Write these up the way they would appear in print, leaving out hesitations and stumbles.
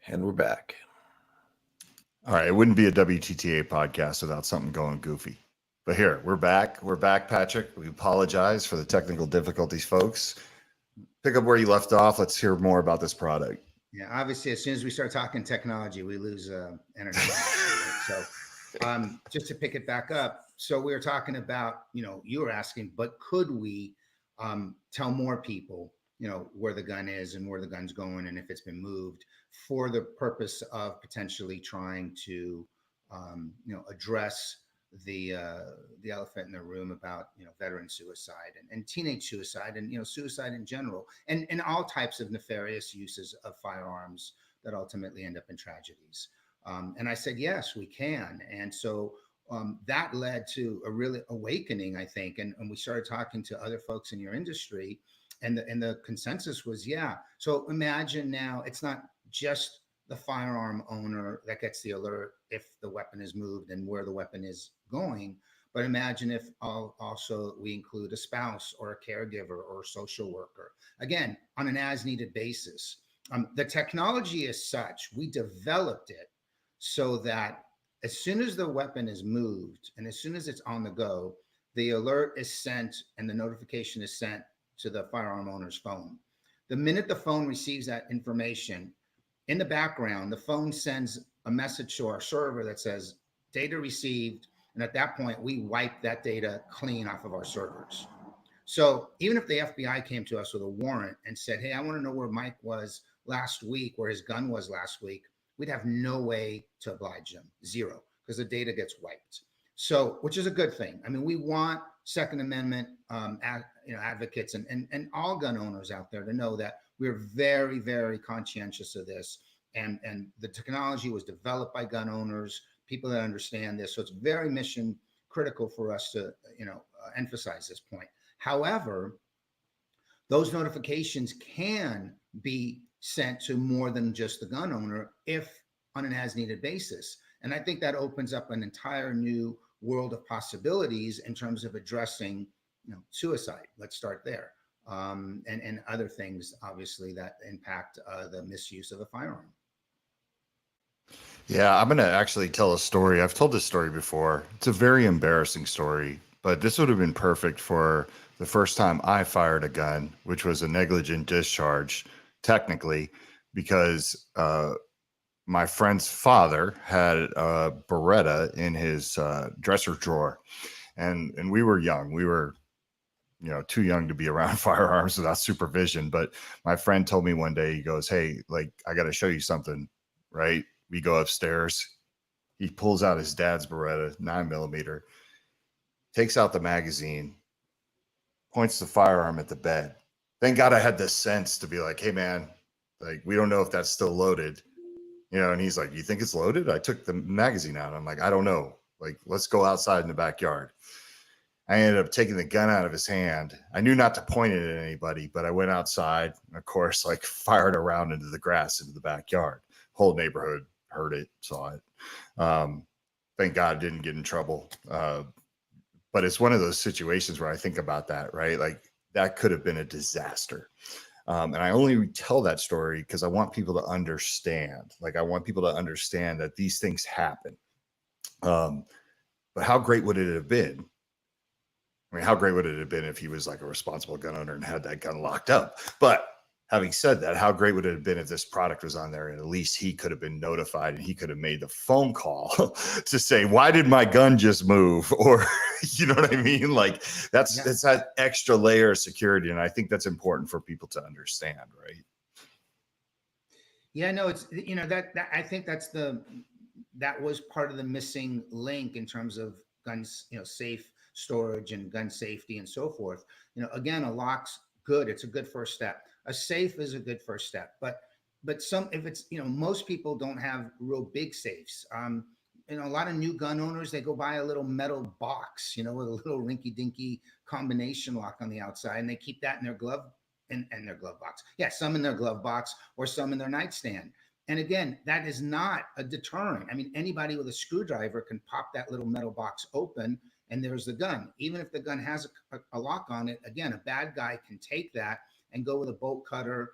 And we're back. All right, it wouldn't be a WTTA podcast without something going goofy. But here, we're back. We're back, Patrick. We apologize for the technical difficulties, folks. Pick up where you left off. Let's hear more about this product. Yeah, obviously, as soon as we start talking technology, we lose internet connection. Right? So, just to pick it back up, so we were talking about, you were asking, but could we tell more people, where the gun is and where the gun's going, and if it's been moved, for the purpose of potentially trying to, address the elephant in the room about veteran suicide and teenage suicide and suicide in general and all types of nefarious uses of firearms that ultimately end up in tragedies. And I said yes, we can. And so that led to a really awakening, I think, and we started talking to other folks in your industry, and the consensus was yeah. So imagine now it's not just the firearm owner that gets the alert if the weapon is moved and where the weapon is going. But imagine if also we include a spouse or a caregiver or a social worker, again, on an as needed basis. The technology is such, we developed it so that as soon as the weapon is moved and as soon as it's on the go, the alert is sent and the notification is sent to the firearm owner's phone. The minute the phone receives that information, in the background, the phone sends a message to our server that says data received. And at that point, we wipe that data clean off of our servers. So even if the FBI came to us with a warrant and said, hey, I want to know where Mike was last week, where his gun was last week, we'd have no way to oblige them, zero, because the data gets wiped. So, which is a good thing. I mean, we want Second Amendment advocates and all gun owners out there to know that we're very, very conscientious of this. And the technology was developed by gun owners, people that understand this. So it's very mission critical for us to, emphasize this point. However, those notifications can be sent to more than just the gun owner if on an as needed basis. And I think that opens up an entire new world of possibilities in terms of addressing, suicide. Let's start there. And other things, obviously, that impact the misuse of a firearm. Yeah, I'm going to actually tell a story. I've told this story before. It's a very embarrassing story, but this would have been perfect for the first time I fired a gun, which was a negligent discharge, technically, because my friend's father had a Beretta in his dresser drawer, and we were young. We were, too young to be around firearms without supervision. But my friend told me one day, he goes, hey, like, I got to show you something, right? We go upstairs. He pulls out his dad's Beretta 9mm, takes out the magazine, points the firearm at the bed. Thank God I had the sense to be like, hey, man, like, we don't know if that's still loaded. And he's like, you think it's loaded? I took the magazine out. I'm like, I don't know. Like, let's go outside in the backyard. I ended up taking the gun out of his hand. I knew not to point it at anybody, but I went outside and, of course, like, fired around into the grass into the backyard. Whole neighborhood heard it, saw it. Thank God I didn't get in trouble. But it's one of those situations where I think about that, right? Like, that could have been a disaster. And I only tell that story because I want people to understand. Like, I want people to understand that these things happen. But how great would it have been? I mean, how great would it have been if he was like a responsible gun owner and had that gun locked up? But having said that, how great would it have been if this product was on there and at least he could have been notified and he could have made the phone call to say, why did my gun just move? Or, you know what I mean? Like, it's that extra layer of security. And I think that's important for people to understand, right? Yeah, no, it's, that I think that was part of the missing link in terms of guns, safe storage and gun safety and so forth. Again, a lock's good. It's a good first step. A safe is a good first step, but if it's, most people don't have real big safes. A lot of new gun owners, they go buy a little metal box, with a little rinky dinky combination lock on the outside, and they keep that in their glove in their glove box. Yeah. Some in their glove box or some in their nightstand. And again, that is not a deterrent. I mean, anybody with a screwdriver can pop that little metal box open and there's the gun. Even if the gun has a lock on it, again, a bad guy can take that and go with a bolt cutter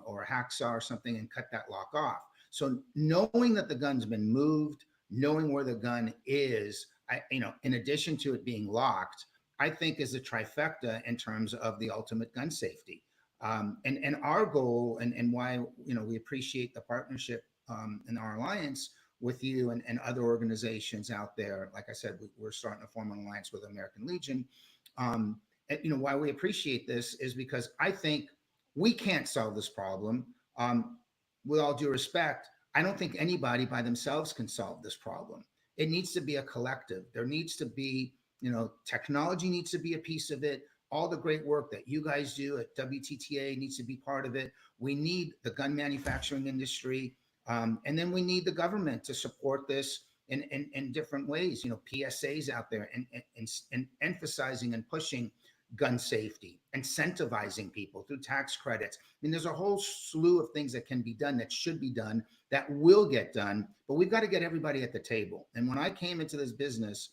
or a hacksaw or something and cut that lock off. So knowing that the gun's been moved, knowing where the gun is, in addition to it being locked, I think is a trifecta in terms of the ultimate gun safety. And our goal, and why we appreciate the partnership in our alliance with you and other organizations out there. Like I said, we're starting to form an alliance with American Legion. Why we appreciate this is because I think we can't solve this problem. With all due respect, I don't think anybody by themselves can solve this problem. It needs to be a collective. There needs to be, technology needs to be a piece of it. All the great work that you guys do at WTTA needs to be part of it. We need the gun manufacturing industry. And then we need the government to support this in different ways, PSAs out there and emphasizing and pushing gun safety, incentivizing people through tax credits. I mean, there's a whole slew of things that can be done, that should be done, that will get done, but we've got to get everybody at the table. And when I came into this business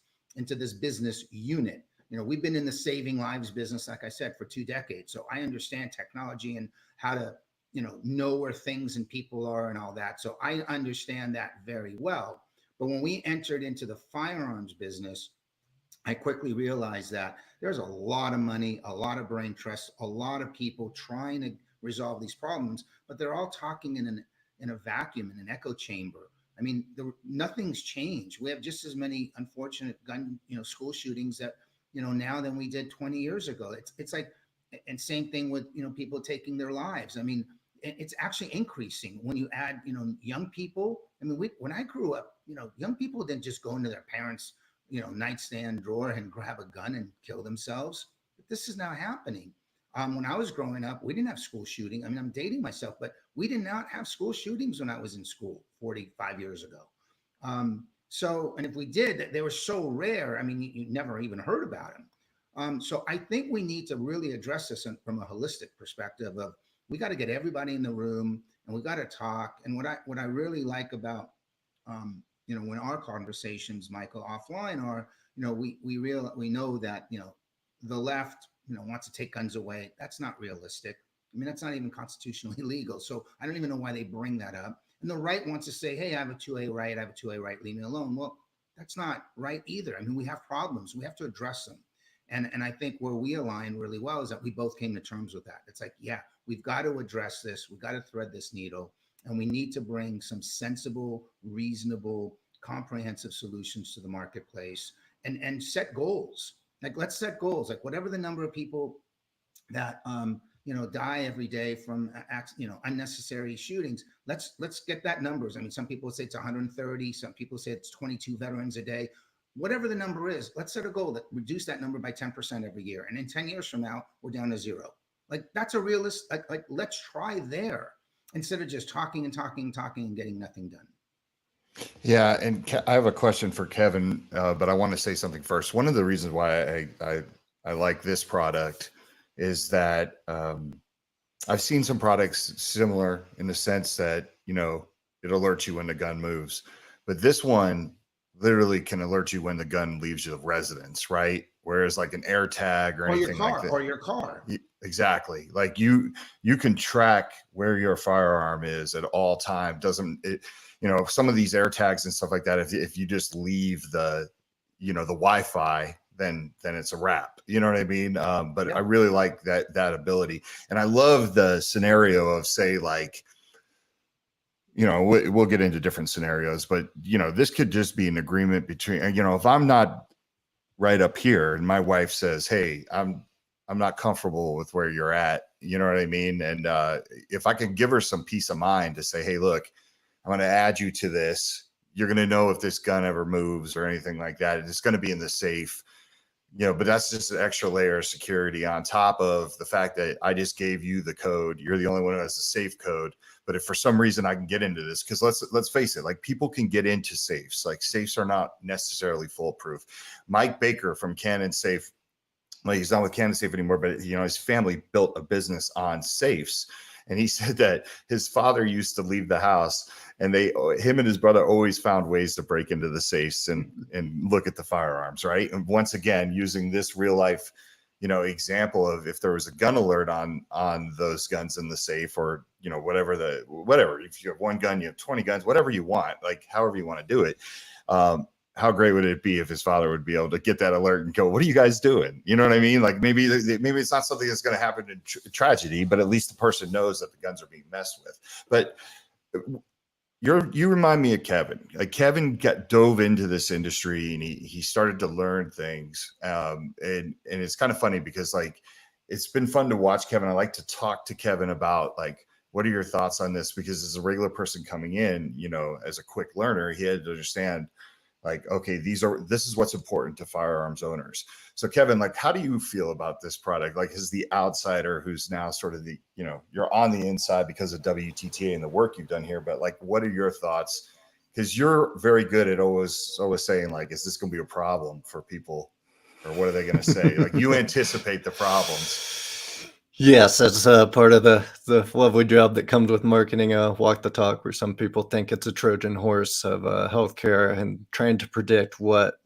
unit, we've been in the saving lives business, like I said, for 2 decades. So I understand technology and how to, know where things and people are and all that. So I understand that very well. But when we entered into the firearms business, I quickly realized that there's a lot of money, a lot of brain trust, a lot of people trying to resolve these problems, but they're all talking in a vacuum, in an echo chamber. I mean, nothing's changed. We have just as many unfortunate gun, school shootings that, now than we did 20 years ago. It's like, and same thing with, people taking their lives. I mean, it's actually increasing when you add, young people. I mean, when I grew up, young people didn't just go into their parents' nightstand drawer and grab a gun and kill themselves. But this is now happening. When I was growing up, we didn't have school shooting. I mean, I'm dating myself, but we did not have school shootings when I was in school 45 years ago. And if we did, they were so rare. I mean, you never even heard about them. So I think we need to really address this from a holistic perspective of, we got to get everybody in the room and we got to talk. And what I really like about, when our conversations, Michael, offline are, we know that, the left, wants to take guns away. That's not realistic. I mean, that's not even constitutionally legal. So I don't even know why they bring that up. And the right wants to say, hey, I have a 2A right, I have a 2A right, leave me alone. Well, that's not right either. I mean, we have problems. We have to address them. And I think where we align really well is that we both came to terms with that. It's like, yeah, we've got to address this. We've got to thread this needle. And we need to bring some sensible, reasonable, comprehensive solutions to the marketplace and set goals. Like, let's set goals. Like, whatever the number of people that die every day from unnecessary shootings, let's get that numbers. I mean, some people say it's 130, some people say it's 22 veterans a day. Whatever the number is, let's set a goal that reduce that number by 10% every year. And in 10 years from now, we're down to 0. Like, that's a realist, like let's try there instead of just talking and getting nothing done. Yeah, and I have a question for Kevin, but I want to say something first. One of the reasons why I like this product is that I've seen some products similar in the sense that, it alerts you when the gun moves, but this one literally can alert you when the gun leaves your residence, right? Whereas like an AirTag or anything like that. Or your car. Exactly. Like you can track where your firearm is at all time. Some of these AirTags and stuff like that, if you just leave the Wi-Fi, then it's a wrap. You know what I mean? But yeah. I really like that ability. And I love the scenario of, say, like, we'll get into different scenarios, but this could just be an agreement between, if I'm not right up here and my wife says, hey, I'm not comfortable with where you're at, you know what I mean? And if I can give her some peace of mind to say, hey, look, I'm going to add you to this. You're going to know if this gun ever moves or anything like that. It's going to be in the safe, but that's just an extra layer of security on top of the fact that I just gave you the code. You're the only one who has the safe code. But if for some reason I can get into this, because let's face it, like, people can get into safes. Like, safes are not necessarily foolproof. Mike Baker from Cannon Safe, well, he's not with Cannon Safe anymore, but his family built a business on safes. And he said that his father used to leave the house, and him and his brother always found ways to break into the safes and look at the firearms, right? And once again, using this real life example of if there was a gun alert on those guns in the safe, or whatever. If you have one gun, you have 20 guns, whatever you want, like however you want to do it. How great would it be if his father would be able to get that alert and go, "What are you guys doing?" You know what I mean? Like maybe it's not something that's going to happen in tragedy, but at least the person knows that the guns are being messed with. But you remind me of Kevin. Like Kevin dove into this industry, and he started to learn things. And it's kind of funny because like it's been fun to watch Kevin. I like to talk to Kevin about like, what are your thoughts on this? Because as a regular person coming in, as a quick learner, he had to understand like, okay, this is what's important to firearms owners. So Kevin, like, how do you feel about this product? Like, as the outsider who's now sort of you're on the inside because of WTTA and the work you've done here, but like, what are your thoughts? Because you're very good at always saying like, is this going to be a problem for people, or what are they going to say? Like, you anticipate the problems. Yes, that's part of the lovely job that comes with marketing, walk the talk, where some people think it's a Trojan horse of healthcare and trying to predict what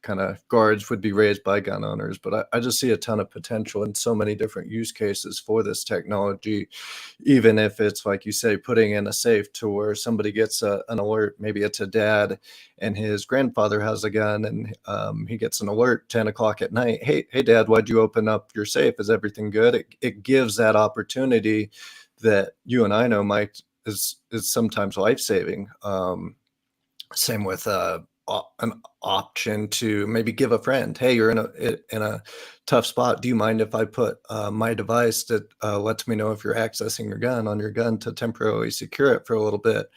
kind of guards would be raised by gun owners. But I just see a ton of potential in so many different use cases for this technology, even if it's, like you say, putting in a safe to where somebody gets an alert. Maybe it's a dad and his grandfather has a gun, and he gets an alert 10 o'clock at night. Hey, Dad, why'd you open up your safe? Is everything good? It gives that opportunity that you and I know, Mike, is sometimes life-saving. Same with an option to maybe give a friend, hey, you're in a tough spot. Do you mind if I put my device that lets me know if you're accessing your gun on your gun to temporarily secure it for a little bit?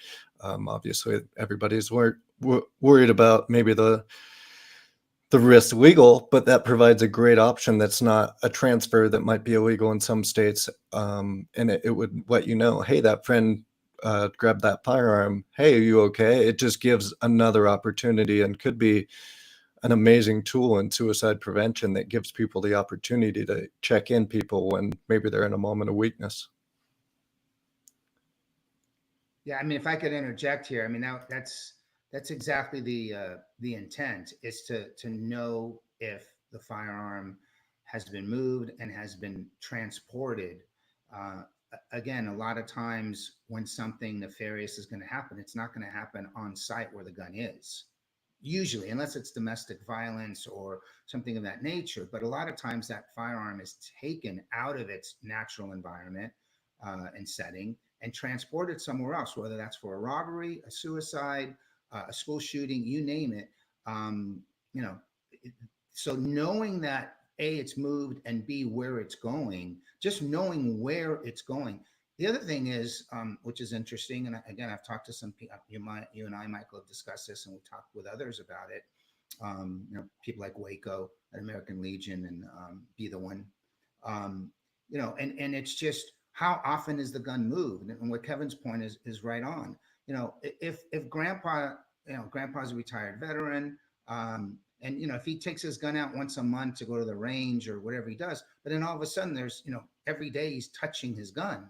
Obviously, everybody's worried about maybe the risk legal, but that provides a great option that's not a transfer that might be illegal in some states. And it would let you know, hey, that friend grabbed that firearm. Hey, are you okay? It just gives another opportunity and could be an amazing tool in suicide prevention that gives people the opportunity to check in people when maybe they're in a moment of weakness. Yeah, I mean, if I could interject here, I mean, that's exactly the intent, is to know if the firearm has been moved and has been transported. Again, a lot of times when something nefarious is going to happen, it's not going to happen on site where the gun is, usually, unless it's domestic violence or something of that nature. But a lot of times that firearm is taken out of its natural environment and setting and transported somewhere else, whether that's for a robbery, a suicide, a school shooting, you name it. Um, you know, so knowing that A, it's moved, and B, where it's going, just knowing where it's going. The other thing is, which is interesting, and again, I've talked to some people. You and I, Michael, have discussed this, and we talked with others about it. People like Waco at American Legion and Be the One. And it's just, how often is the gun moved? And what Kevin's point is right on. If grandpa's a retired veteran, and if he takes his gun out once a month to go to the range or whatever he does, but then all of a sudden there's every day he's touching his gun,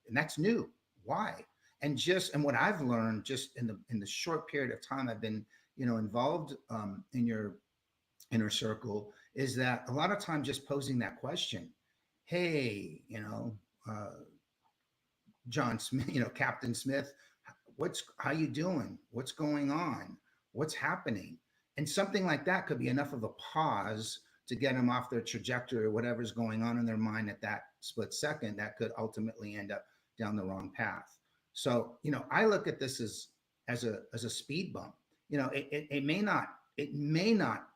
and that's new. Why? And what I've learned just in the short period of time I've been involved in your inner circle, is that a lot of times just posing that question, hey, John Smith, Captain Smith, how you doing? What's going on? What's happening? And something like that could be enough of a pause to get them off their trajectory, or whatever's going on in their mind at that split second that could ultimately end up down the wrong path. So, I look at this as a speed bump. It may not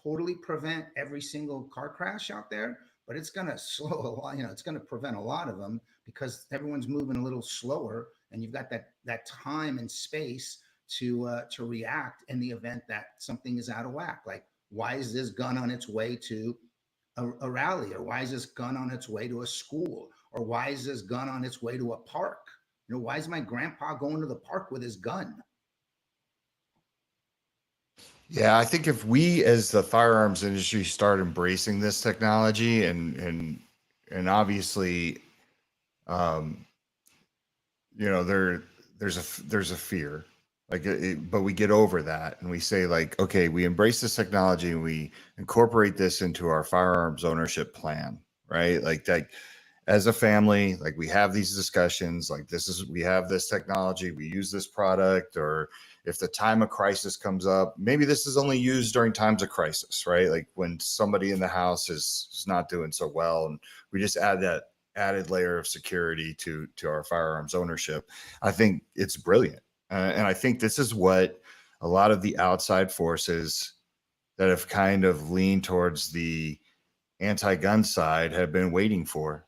totally prevent every single car crash out there, but it's going to slow a lot. It's going to prevent a lot of them because everyone's moving a little slower, and you've got that time and space to react in the event that something is out of whack. Like, why is this gun on its way to a rally, or why is this gun on its way to a school, or why is this gun on its way to a park? Why is my grandpa going to the park with his gun? Yeah, I think if we, as the firearms industry, start embracing this technology, and obviously, there's a fear, But we get over that and we say like, okay, we embrace this technology and we incorporate this into our firearms ownership plan, right? Like that, as a family, like we have these discussions, like we have this technology, we use this product, or if the time of crisis comes up, maybe this is only used during times of crisis, right? Like when somebody in the house is not doing so well, and we just add that added layer of security to our firearms ownership. I think it's brilliant. And I think this is what a lot of the outside forces that have kind of leaned towards the anti-gun side have been waiting for,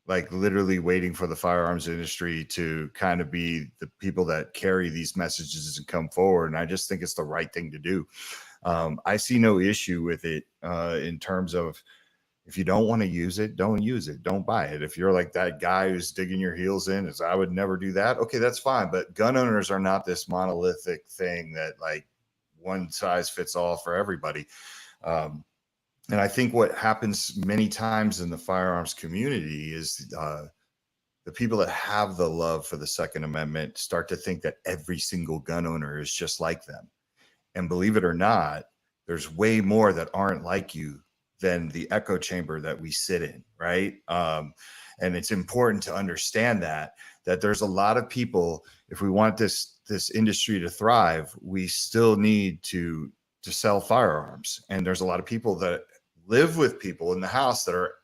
like literally waiting for the firearms industry to kind of be the people that carry these messages and come forward. And I just think it's the right thing to do. I see no issue with it in terms of, if you don't want to use it, don't use it. Don't buy it. If you're like that guy who's digging your heels in, is I would never do that. Okay, that's fine. But gun owners are not this monolithic thing that like one size fits all for everybody. And I think what happens many times in the firearms community is the people that have the love for the Second Amendment start to think that every single gun owner is just like them. And believe it or not, there's way more that aren't like you than the echo chamber that we sit in, right? And it's important to understand that there's a lot of people, if we want this industry to thrive, we still need to sell firearms. And there's a lot of people that live with people in the house that are,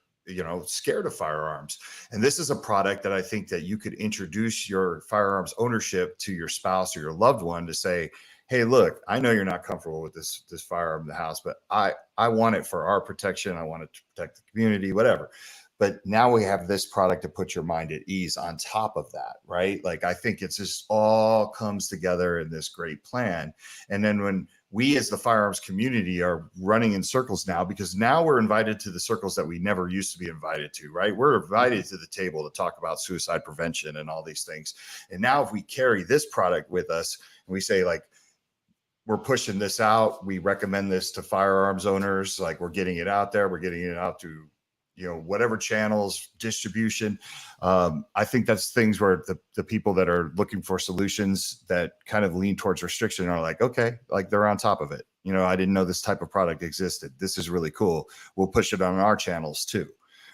scared of firearms. And this is a product that I think that you could introduce your firearms ownership to your spouse or your loved one to say, hey, look, I know you're not comfortable with this firearm in the house, but I want it for our protection. I want it to protect the community, whatever. But now we have this product to put your mind at ease on top of that, right? Like, I think it's just all comes together in this great plan. And then when we as the firearms community are running in circles now, because now we're invited to the circles that we never used to be invited to, right? We're invited to the table to talk about suicide prevention and all these things. And now if we carry this product with us and we say like, we're pushing this out, we recommend this to firearms owners, like we're getting it out there, we're getting it out to, whatever channels, distribution. I think that's things where the people that are looking for solutions that kind of lean towards restriction are like, okay, like they're on top of it. I didn't know this type of product existed. This is really cool. We'll push it on our channels too,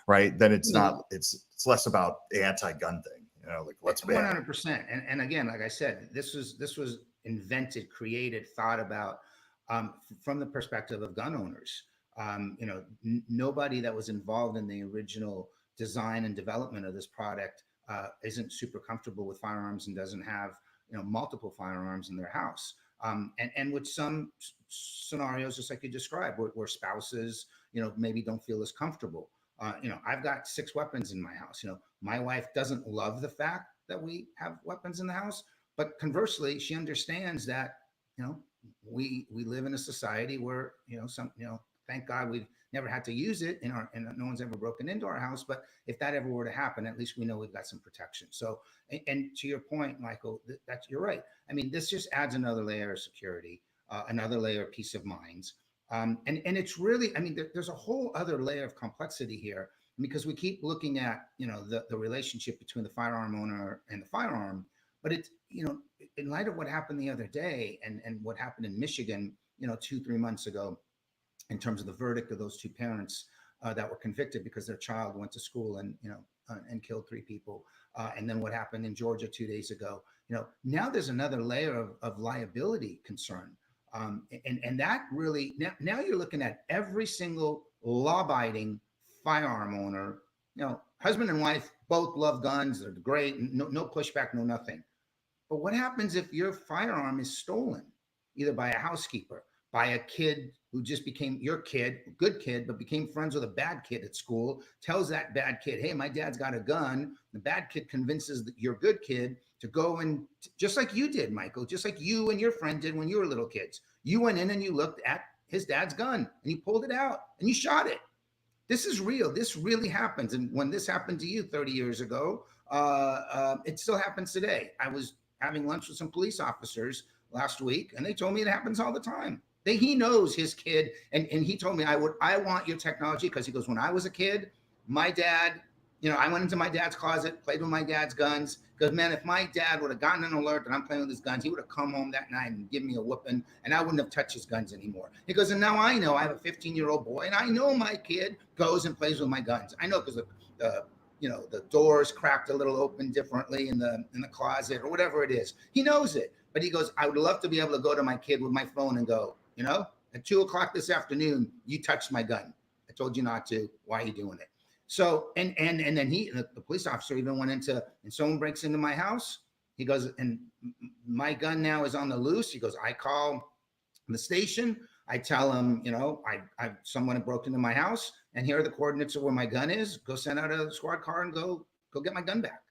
right? Then it's not, it's less about the anti-gun thing, like let's ban 100%. And again, like I said, this was invented, created, thought about from the perspective of gun owners. Nobody that was involved in the original design and development of this product isn't super comfortable with firearms and doesn't have multiple firearms in their house. And with some scenarios, just like you described, where spouses maybe don't feel as comfortable. I've got 6 weapons in my house. My wife doesn't love the fact that we have weapons in the house, but conversely, she understands that we live in a society where thank God we've never had to use it and no one's ever broken into our house. But if that ever were to happen, at least we know we've got some protection. So, and to your point, Michael, you're right. I mean, this just adds another layer of security, another layer of peace of minds. And it's really, I mean, there's a whole other layer of complexity here because we keep looking at, the relationship between the firearm owner and the firearm, but it's, in light of what happened the other day and what happened in Michigan, 2-3 months ago, in terms of the verdict of those 2 parents that were convicted because their child went to school and and killed 3 people, and then what happened in Georgia 2 days ago. Now there's another layer of liability concern, and that really now you're looking at every single law-abiding firearm owner. Husband and wife both love guns; they're great, no pushback, no nothing. But what happens if your firearm is stolen, either by a housekeeper, by a kid who just became your kid, good kid, but became friends with a bad kid at school, tells that bad kid, hey, my dad's got a gun. The bad kid convinces your good kid to go and, just like you did, Michael, just like you and your friend did when you were little kids. You went in and you looked at his dad's gun and you pulled it out and you shot it. This is real. This really happens. And when this happened to you 30 years ago, it still happens today. I was having lunch with some police officers last week, and they told me it happens all the time. He knows his kid, and he told me, I want your technology, because he goes, when I was a kid, my dad, I went into my dad's closet, played with my dad's guns. Because, man, if my dad would have gotten an alert that I'm playing with his guns, he would have come home that night and given me a whooping, and I wouldn't have touched his guns anymore. He goes, and now I know I have a 15-year-old boy, and I know my kid goes and plays with my guns. I know because the doors cracked a little open differently in the closet or whatever it is. He knows it. But he goes, I would love to be able to go to my kid with my phone and go, at 2:00 this afternoon, you touched my gun. I told you not to. Why are you doing it? So, and then the police officer even went into, and someone breaks into my house. He goes, and my gun now is on the loose. He goes, I call the station. I tell him, someone broke into my house, and here are the coordinates of where my gun is. Go send out a squad car and go get my gun back.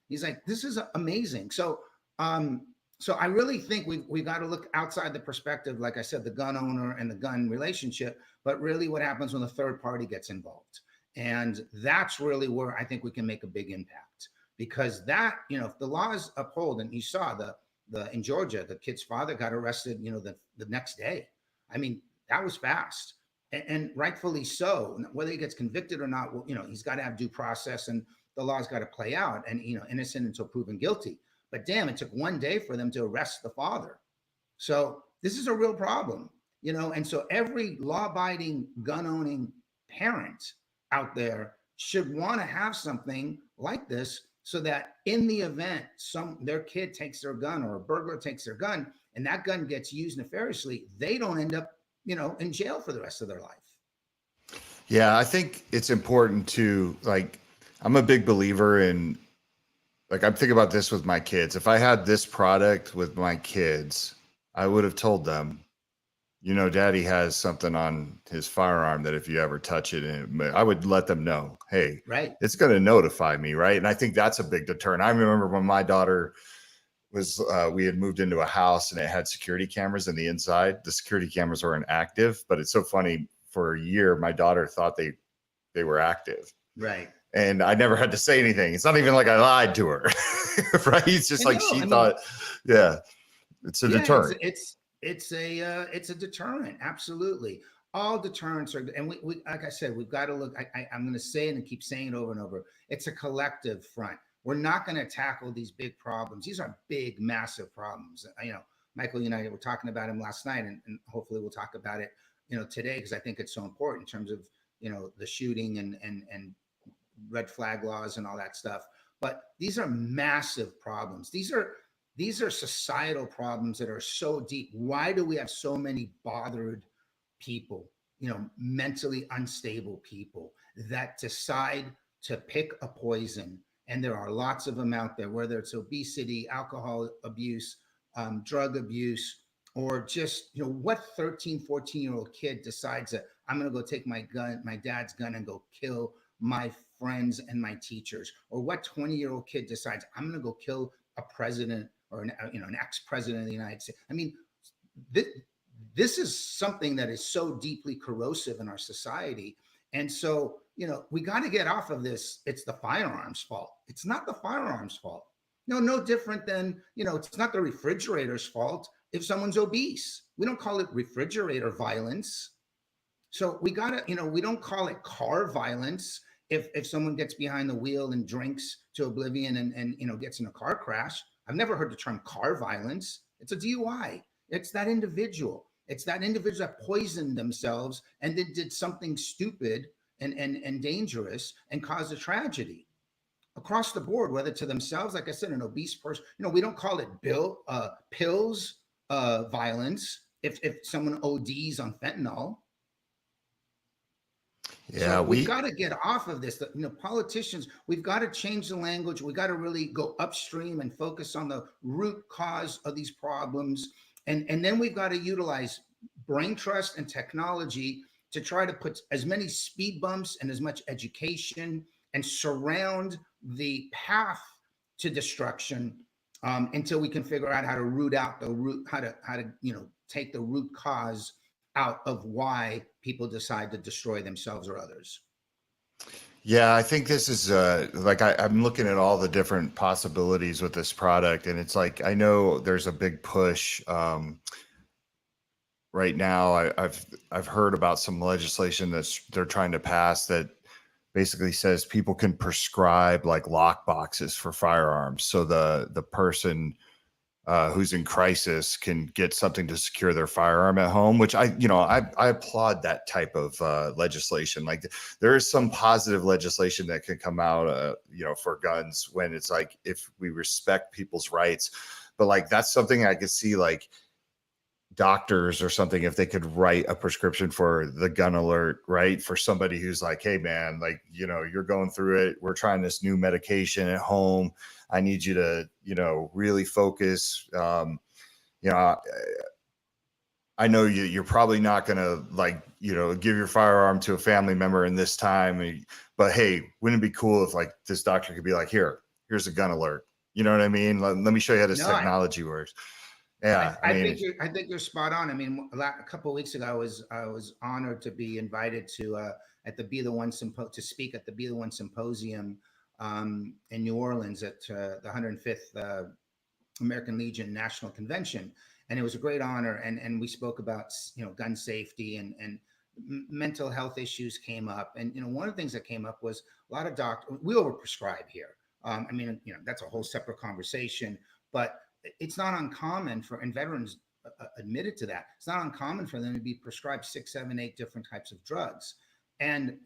He's like, this is amazing. So I really think we got to look outside the perspective, like I said, the gun owner and the gun relationship, but really what happens when the third party gets involved. And that's really where I think we can make a big impact, because that, if the laws uphold, and you saw in Georgia, the kid's father got arrested, the next day. I mean, that was fast, and rightfully so. Whether he gets convicted or not, well, he's got to have due process, and the law's got to play out, and innocent until proven guilty. But damn, it took one day for them to arrest the father. So this is a real problem, and so every law-abiding, gun-owning parent out there should want to have something like this, so that in the event their kid takes their gun, or a burglar takes their gun, and that gun gets used nefariously, they don't end up, in jail for the rest of their life. Yeah, I think it's important to, I'm a big believer in, I'm thinking about this with my kids. If I had this product with my kids, I would have told them, daddy has something on his firearm that if you ever touch it, I would let them know, hey, right, it's going to notify me. Right. And I think that's a big deterrent. I remember when my daughter we had moved into a house and it had security cameras in the inside. The security cameras were inactive, but it's so funny. For a year, my daughter thought they were active. Right. And I never had to say anything. It's not even like I lied to her. Right. It's just thought, yeah, it's a deterrent. It's a deterrent. Absolutely. All deterrents are, and we like I said, we've got to look, I'm going to say it and keep saying it over and over. It's a collective front. We're not going to tackle these big problems. These are big, massive problems. Michael, and I were talking about him last night, and hopefully we'll talk about it, today, because I think it's so important in terms of, the shooting and red flag laws and all that stuff. But these are massive problems. These are societal problems that are so deep. Why do we have so many bothered people, mentally unstable people that decide to pick a poison? And there are lots of them out there, whether it's obesity, alcohol abuse, drug abuse, or just, what 13, 14-year-old kid decides that I'm going to go take my dad's gun and go kill my friends and my teachers? Or what 20-year-old kid decides I'm going to go kill a president or an ex-president of the United States? I mean, this is something that is so deeply corrosive in our society. And so, we got to get off of this. It's the firearms fault. It's not the firearms fault. No different than, it's not the refrigerator's fault if someone's obese. We don't call it refrigerator violence. So we got to, we don't call it car violence if someone gets behind the wheel and drinks to oblivion and gets in a car crash. I've never heard the term car violence. It's a DUI. It's that individual. It's that individual that poisoned themselves and then did something stupid and dangerous and caused a tragedy across the board, whether to themselves, like I said, an obese person. We don't call it pills violence if someone ODs on fentanyl. Yeah, so we've got to get off of this. Politicians, we've got to change the language. We got to really go upstream and focus on the root cause of these problems. And then we've got to utilize brain trust and technology to try to put as many speed bumps and as much education and surround the path to destruction until we can figure out how to root out how to take the root cause out of why people decide to destroy themselves or others. Yeah, I think this is I'm looking at all the different possibilities with this product, and it's like, I know there's a big push right now. I've heard about some legislation they're trying to pass that basically says people can prescribe like lock boxes for firearms. So the person who's in crisis can get something to secure their firearm at home, which I applaud that type of legislation. Like there is some positive legislation that can come out, for guns when it's like, if we respect people's rights, but like, that's something I could see like doctors or something, if they could write a prescription for the gun alert, right? For somebody who's like, hey man, like, you're going through it. We're trying this new medication at home. I need you to, really focus. I know you're probably not going to like, give your firearm to a family member in this time, but hey, wouldn't it be cool if like this doctor could be like, here's a gun alert. You know what I mean? Let me show you how this technology works. Yeah, I think you're spot on. I mean, a couple of weeks ago, I was honored to be invited to at the Be the One to speak at the Be the One symposium in New Orleans at the 105th American Legion National Convention, and it was a great honor. And we spoke about gun safety and mental health issues came up. And one of the things that came up was a lot of doctors. We overprescribe here. I mean, that's a whole separate conversation, but it's not uncommon and veterans admitted to that. It's not uncommon for them to be prescribed 6, 7, 8 different types of drugs. And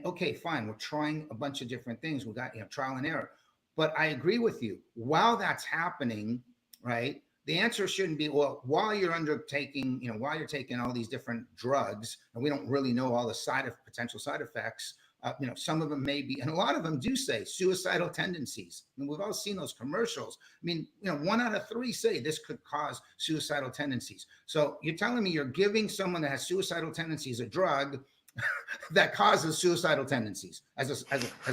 okay, fine. We're trying a bunch of different things. We got, trial and error, but I agree with you. While that's happening, right, the answer shouldn't be, well, while you're undertaking, while you're taking all these different drugs and we don't really know all the potential side effects, some of them may be, and a lot of them do say suicidal tendencies. And we've all seen those commercials. I mean, 1 out of 3 say this could cause suicidal tendencies. So you're telling me you're giving someone that has suicidal tendencies a drug that causes suicidal tendencies as a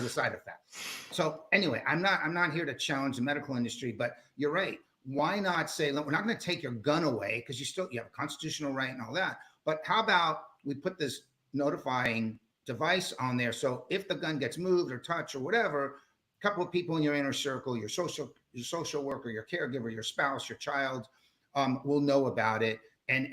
side effect. So anyway, I'm not here to challenge the medical industry, but you're right. Why not say, look, we're not going to take your gun away because you have a constitutional right and all that. But how about we put this notifying device on there, so if the gun gets moved or touched or whatever, a couple of people in your inner circle, your social worker, your caregiver, your spouse, your child, will know about it, and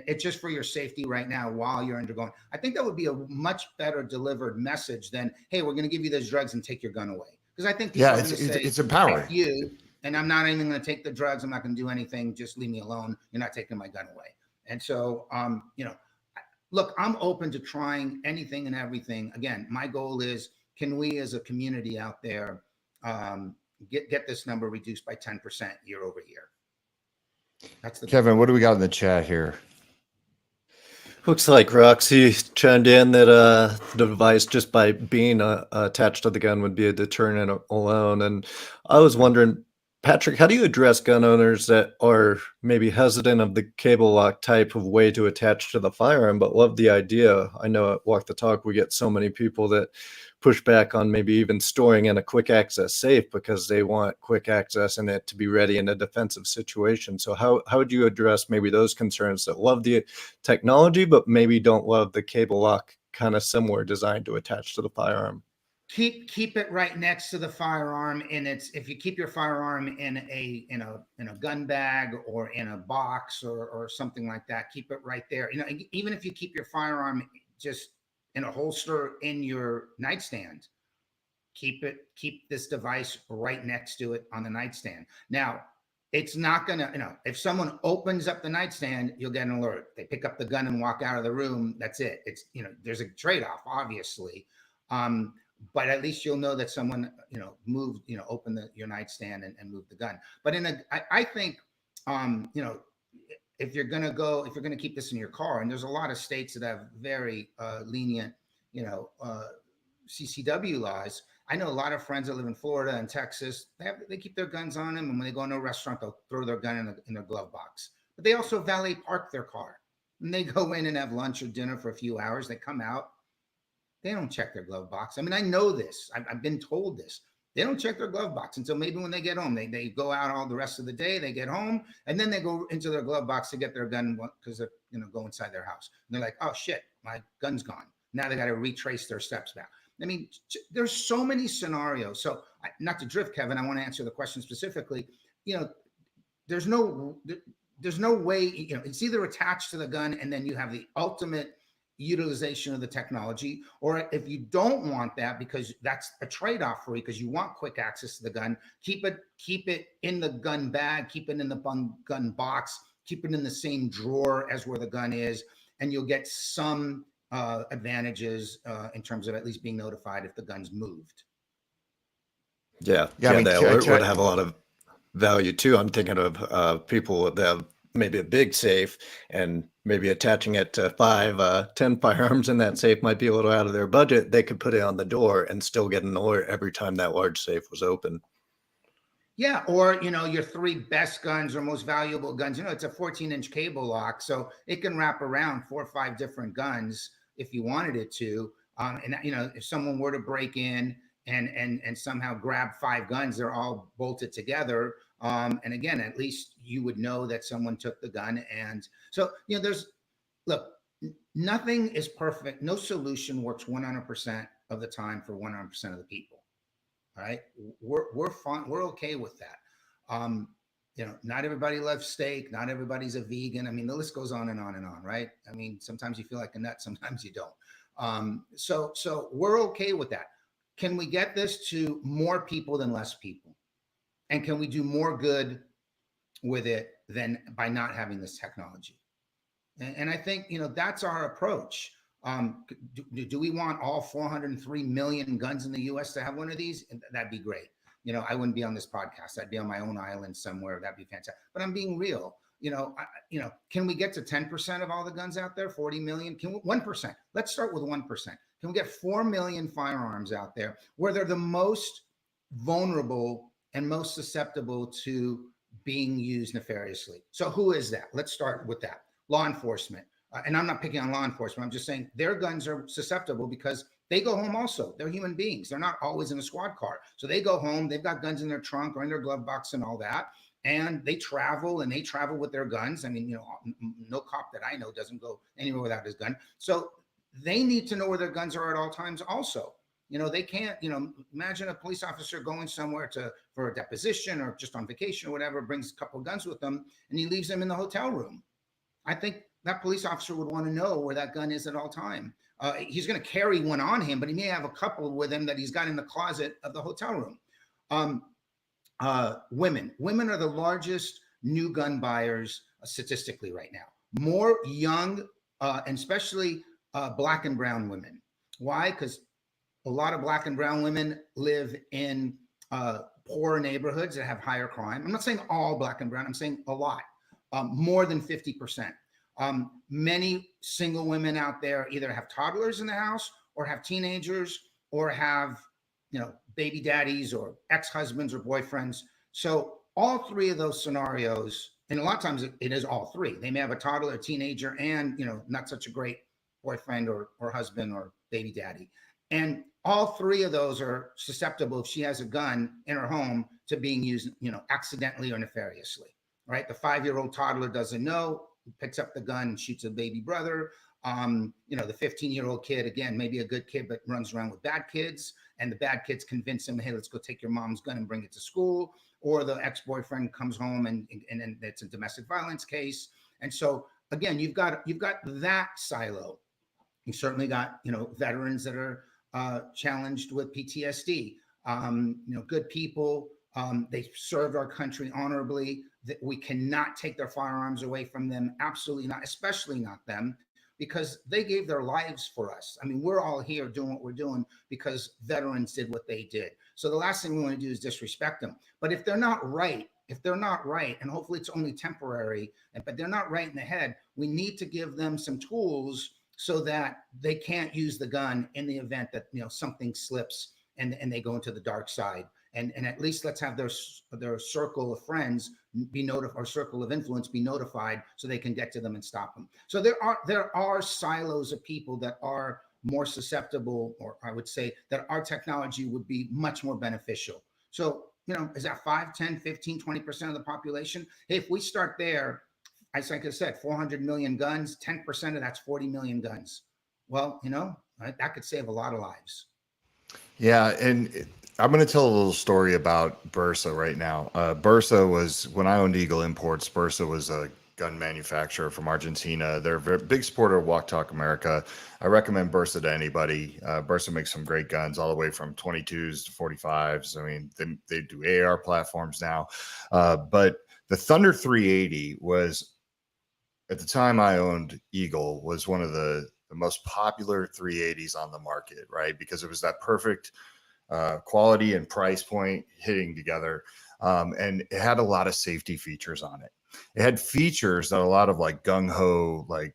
it's just for your safety right now while you're undergoing. I think that would be a much better delivered message than, hey, we're going to give you those drugs and take your gun away. Because I think people are going to say, it's empowering you, and I'm not even going to take the drugs. I'm not going to do anything. Just leave me alone. You're not taking my gun away. And so, look, I'm open to trying anything and everything. Again, my goal is, can we as a community out there get this number reduced by 10% year over year? That's the Kevin, what do we got in the chat here? Looks like Roxy chimed in that the device, just by being attached to the gun, would be a deterrent alone. And I was wondering, Patrick, how do you address gun owners that are maybe hesitant of the cable lock type of way to attach to the firearm, but love the idea? I know at Walk the Talk, we get so many people that push back on maybe even storing in a quick access safe because they want quick access and it to be ready in a defensive situation. So how would you address maybe those concerns that love the technology, but maybe don't love the cable lock kind of similar design to attach to the firearm? Keep it right next to the firearm, and if you keep your firearm in a gun bag or in a box or something like that, keep it right there. Even if you keep your firearm just in a holster in your nightstand, keep this device right next to it on the nightstand. Now, it's not gonna, if someone opens up the nightstand, you'll get an alert. They pick up the gun and walk out of the room. That's it. It's, there's a trade-off, obviously. But at least you'll know that someone, moved, opened your nightstand and moved the gun. But I think, if you're going to keep this in your car, and there's a lot of states that have very lenient, CCW laws. I know a lot of friends that live in Florida and Texas. They keep their guns on them, and when they go into a restaurant, they'll throw their gun in their glove box. But they also valet park their car, and they go in and have lunch or dinner for a few hours. They come out. They don't check their glove box. I mean, I know this. I've been told this. They don't check their glove box until maybe when they get home. They go out all the rest of the day. They get home, and then they go into their glove box to get their gun because they're go inside their house. And they're like, oh shit, my gun's gone. Now they got to retrace their steps back. I mean, there's so many scenarios. So not to drift, Kevin, I want to answer the question specifically. There's no way. It's either attached to the gun, and then you have the ultimate, utilization of the technology. Or if you don't want that, because that's a trade-off for you, because you want quick access to the gun, keep it in the gun bag, keep it in the gun box, keep it in the same drawer as where the gun is, and you'll get some advantages in terms of at least being notified if the gun's moved. Yeah, Yeah, I mean, the alert would have a lot of value too. I'm thinking of people that have maybe a big safe and maybe attaching it to 5, 10 firearms in that safe might be a little out of their budget. They could put it on the door and still get an alert every time that large safe was open. Yeah, or your 3 best guns or most valuable guns. It's a 14-inch cable lock, so it can wrap around 4 or 5 different guns if you wanted it to. And if someone were to break in and somehow grab 5 guns, they're all bolted together. And again, at least you would know that someone took the gun. And so nothing is perfect. No solution works 100% of the time for 100% of the people. All right, we're fine. We're okay with that. Not everybody loves steak. Not everybody's a vegan. I mean, the list goes on and on and on, right? I mean, sometimes you feel like a nut, sometimes you don't. So we're okay with that. Can we get this to more people than less people? And can we do more good with it than by not having this technology? And I think, that's our approach. Do we want all 403 million guns in the US to have one of these? That'd be great. I wouldn't be on this podcast. I'd be on my own island somewhere. That'd be fantastic. But I'm being real. Can we get to 10% of all the guns out there? 40 million? 1%? Let's start with 1%. Can we get 4 million firearms out there where they're the most vulnerable and most susceptible to being used nefariously? So who is that? Let's start with that. Law enforcement. And I'm not picking on law enforcement. I'm just saying their guns are susceptible because they go home also. They're human beings. They're not always in a squad car. So they go home, they've got guns in their trunk or in their glove box and all that. And they travel with their guns. I mean, no cop that I know doesn't go anywhere without his gun. So they need to know where their guns are at all times also. They can't, imagine a police officer going somewhere for a deposition or just on vacation or whatever, brings a couple of guns with them and he leaves them in the hotel room. I think that police officer would want to know where that gun is at all time. He's going to carry one on him, but he may have a couple with him that he's got in the closet of the hotel room. Women are the largest new gun buyers statistically right now. More young, and especially Black and brown women. Why? Because a lot of Black and brown women live in poor neighborhoods that have higher crime. I'm not saying all Black and brown. I'm saying a lot, more than 50%. Many single women out there either have toddlers in the house or have teenagers or have, baby daddies or ex-husbands or boyfriends. So all 3 of those scenarios, and a lot of times it is all 3. They may have a toddler, a teenager, and, not such a great boyfriend or husband or baby daddy. And all 3 of those are susceptible if she has a gun in her home to being used, accidentally or nefariously, right? The 5-year-old toddler doesn't know, picks up the gun and shoots a baby brother. The 15-year-old kid, again, maybe a good kid, but runs around with bad kids. And the bad kids convince him, hey, let's go take your mom's gun and bring it to school. Or the ex-boyfriend comes home and it's a domestic violence case. And so, again, you've got that silo. You've certainly got, veterans that are challenged with PTSD. Good people. They served our country honorably. That we cannot take their firearms away from them. Absolutely not, especially not them, because they gave their lives for us. I mean, we're all here doing what we're doing because veterans did what they did. So the last thing we want to do is disrespect them. But if they're not right, and hopefully it's only temporary, but they're not right in the head, we need to give them some tools so that they can't use the gun in the event that, something slips and they go into the dark side. And at least let's have their circle of friends be notified, or circle of influence be notified, so they can get to them and stop them. So there are silos of people that are more susceptible, or I would say that our technology would be much more beneficial. So, is that 5, 10, 15, 20% of the population? Hey, if we start there, like I said, 400 million guns, 10% of that's 40 million guns. Well, that could save a lot of lives. Yeah, and I'm going to tell a little story about Bursa right now. Bursa was, when I owned Eagle Imports, Bursa was a gun manufacturer from Argentina. They're a very big supporter of Walk Talk America. I recommend Bursa to anybody. Bursa makes some great guns all the way from 22s to 45s. I mean, they do AR platforms now. But the Thunder 380 was, at the time I owned Eagle, was one of the most popular 380s on the market, right? Because it was that perfect quality and price point hitting together. And it had a lot of safety features on it. It had features that a lot of like gung-ho, like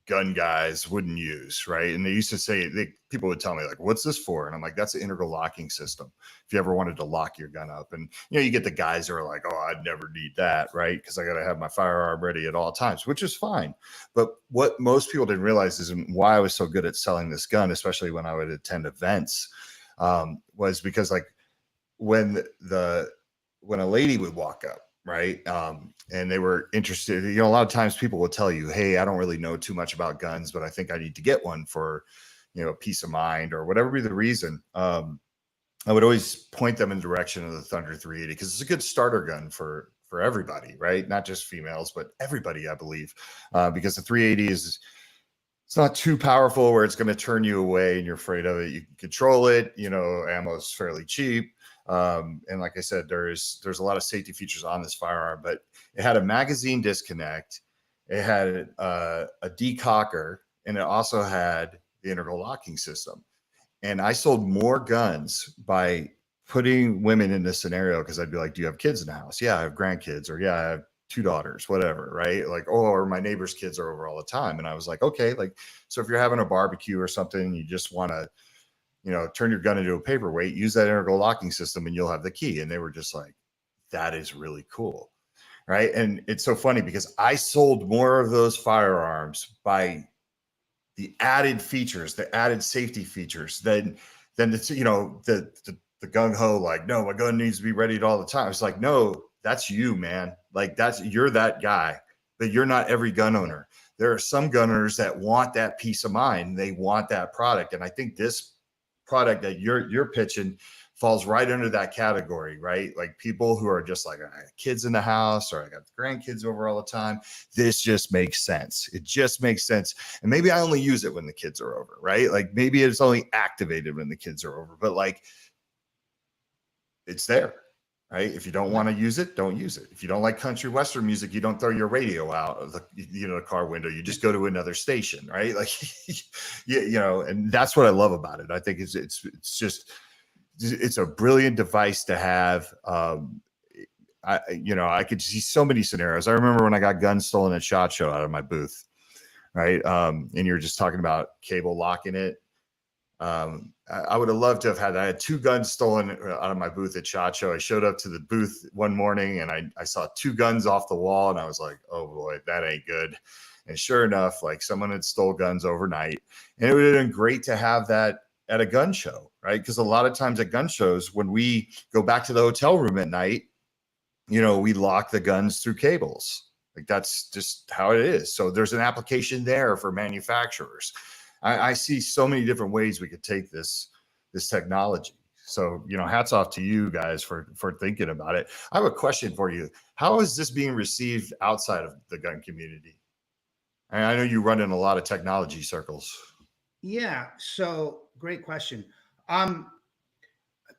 gun guys wouldn't use, right? And they used to say, people would tell me like, what's this for? And I'm like, that's an integral locking system. If you ever wanted to lock your gun up. And, you know, you get the guys who are like, oh, I'd never need that, right? Because I got to have my firearm ready at all times, which is fine. But what most people didn't realize is why I was so good at selling this gun, especially when I would attend events, was because like when a lady would walk up, right, and they were interested, you know, a lot of times people will tell you, hey, I don't really know too much about guns, but I think I need to get one for, you know, peace of mind or whatever be the reason. I would always point them in the direction of the Thunder 380 because it's a good starter gun for everybody, right? Not just females, but everybody, I believe, because the 380 it's not too powerful where it's going to turn you away and you're afraid of it. You can control it. You know, ammo is fairly cheap. And like I said, there's a lot of safety features on this firearm, but it had a magazine disconnect. It had a decocker, and it also had the integral locking system. And I sold more guns by putting women in this scenario because I'd be like, do you have kids in the house? Yeah, I have grandkids, or yeah, I have 2 daughters, whatever, right? Like, oh, or my neighbor's kids are over all the time. And I was like, okay, like, so if you're having a barbecue or something, you just want to, you know, turn your gun into a paperweight, use that integral locking system and you'll have the key. And they were just like, that is really cool. Right. And it's so funny because I sold more of those firearms by the added features, the added safety features than it's, you know, the gung ho, like, no, my gun needs to be ready all the time. It's like, no, that's you, man. Like you're that guy, but you're not every gun owner. There are some gun owners that want that peace of mind. They want that product. And I think this product that you're pitching falls right under that category, right? Like people who are just like, I got kids in the house or I got grandkids over all the time. This just makes sense. It just makes sense. And maybe I only use it when the kids are over, right? Like maybe it's only activated when the kids are over, but like it's there, right? If you don't want to use it, don't use it. If you don't like country western music, you don't throw your radio out of the, you know, the car window. You just go to another station, right? Like, you know, and that's what I love about it. I think it's a brilliant device to have. I could see so many scenarios. I remember when I got guns stolen at SHOT Show out of my booth, right? And you're just talking about cable locking it. I would have loved to have had that. I had 2 guns stolen out of my booth at SHOT Show. I showed up to the booth one morning and I saw 2 guns off the wall and I was like, oh boy, that ain't good. And sure enough, like someone had stole guns overnight, and it would have been great to have that at a gun show, right? Because a lot of times at gun shows, when we go back to the hotel room at night, you know, we lock the guns through cables. Like that's just how it is. So there's an application there for manufacturers. I see so many different ways we could take this technology. So, you know, hats off to you guys for thinking about it. I have a question for you. How is this being received outside of the gun community? I know you run in a lot of technology circles. Yeah. So great question.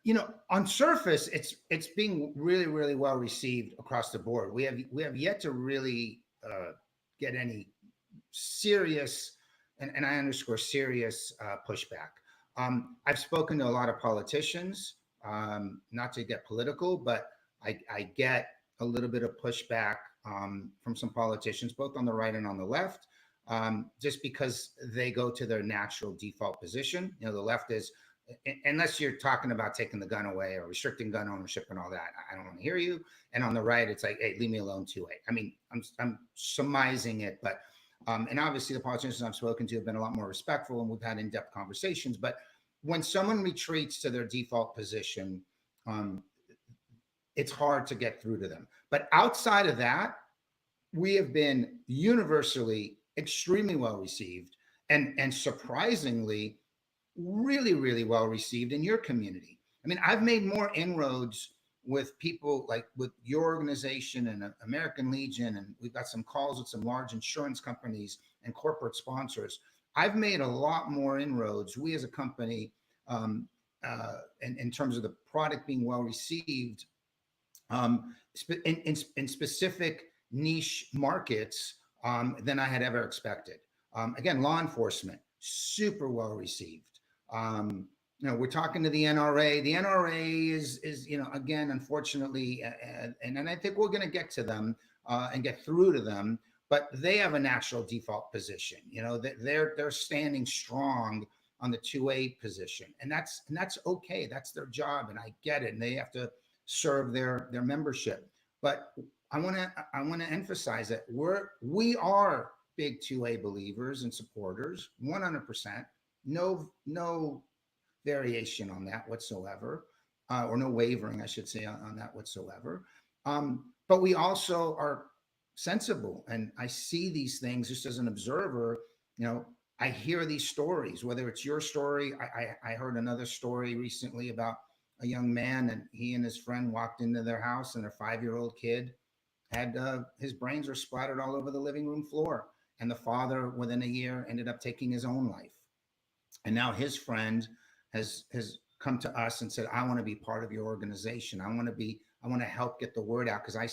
You know, on surface, it's being really, really well received across the board. We have yet to really get any serious, and I underscore serious pushback. I've spoken to a lot of politicians, not to get political, but I get a little bit of pushback from some politicians, both on the right and on the left, just because they go to their natural default position. You know, the left is, unless you're talking about taking the gun away or restricting gun ownership and all that, I don't want to hear you. And on the right, it's like, hey, leave me alone, 2-8. I mean, I'm surmising it, but and obviously the politicians I've spoken to have been a lot more respectful and we've had in-depth conversations. But when someone retreats to their default position, it's hard to get through to them. But outside of that, we have been universally extremely well received and surprisingly really, really well received in your community. I mean, I've made more inroads with people like with your organization and American Legion, and we've got some calls with some large insurance companies and corporate sponsors. I've made a lot more inroads. We as a company, in terms of the product being well received, in specific niche markets than I had ever expected. Again, law enforcement, super well received. We're talking to the NRA. The NRA is again, unfortunately, and I think we're going to get to them and get through to them, but they have a natural default position. They're standing strong on the 2A position, and that's okay. That's their job, and I get it. And they have to serve their membership. But I want to emphasize that we are big 2A believers and supporters, 100%. No variation on that whatsoever, or no wavering, I should say, on that whatsoever. But we also are sensible, and I see these things just as an observer. I hear these stories, whether it's your story. I heard another story recently about a young man, and he and his friend walked into their house, and their 5-year-old kid had his brains were splattered all over the living room floor, and the father, within a year, ended up taking his own life. And now his friend has come to us and said, I want to be part of your organization. I want to help get the word out, because I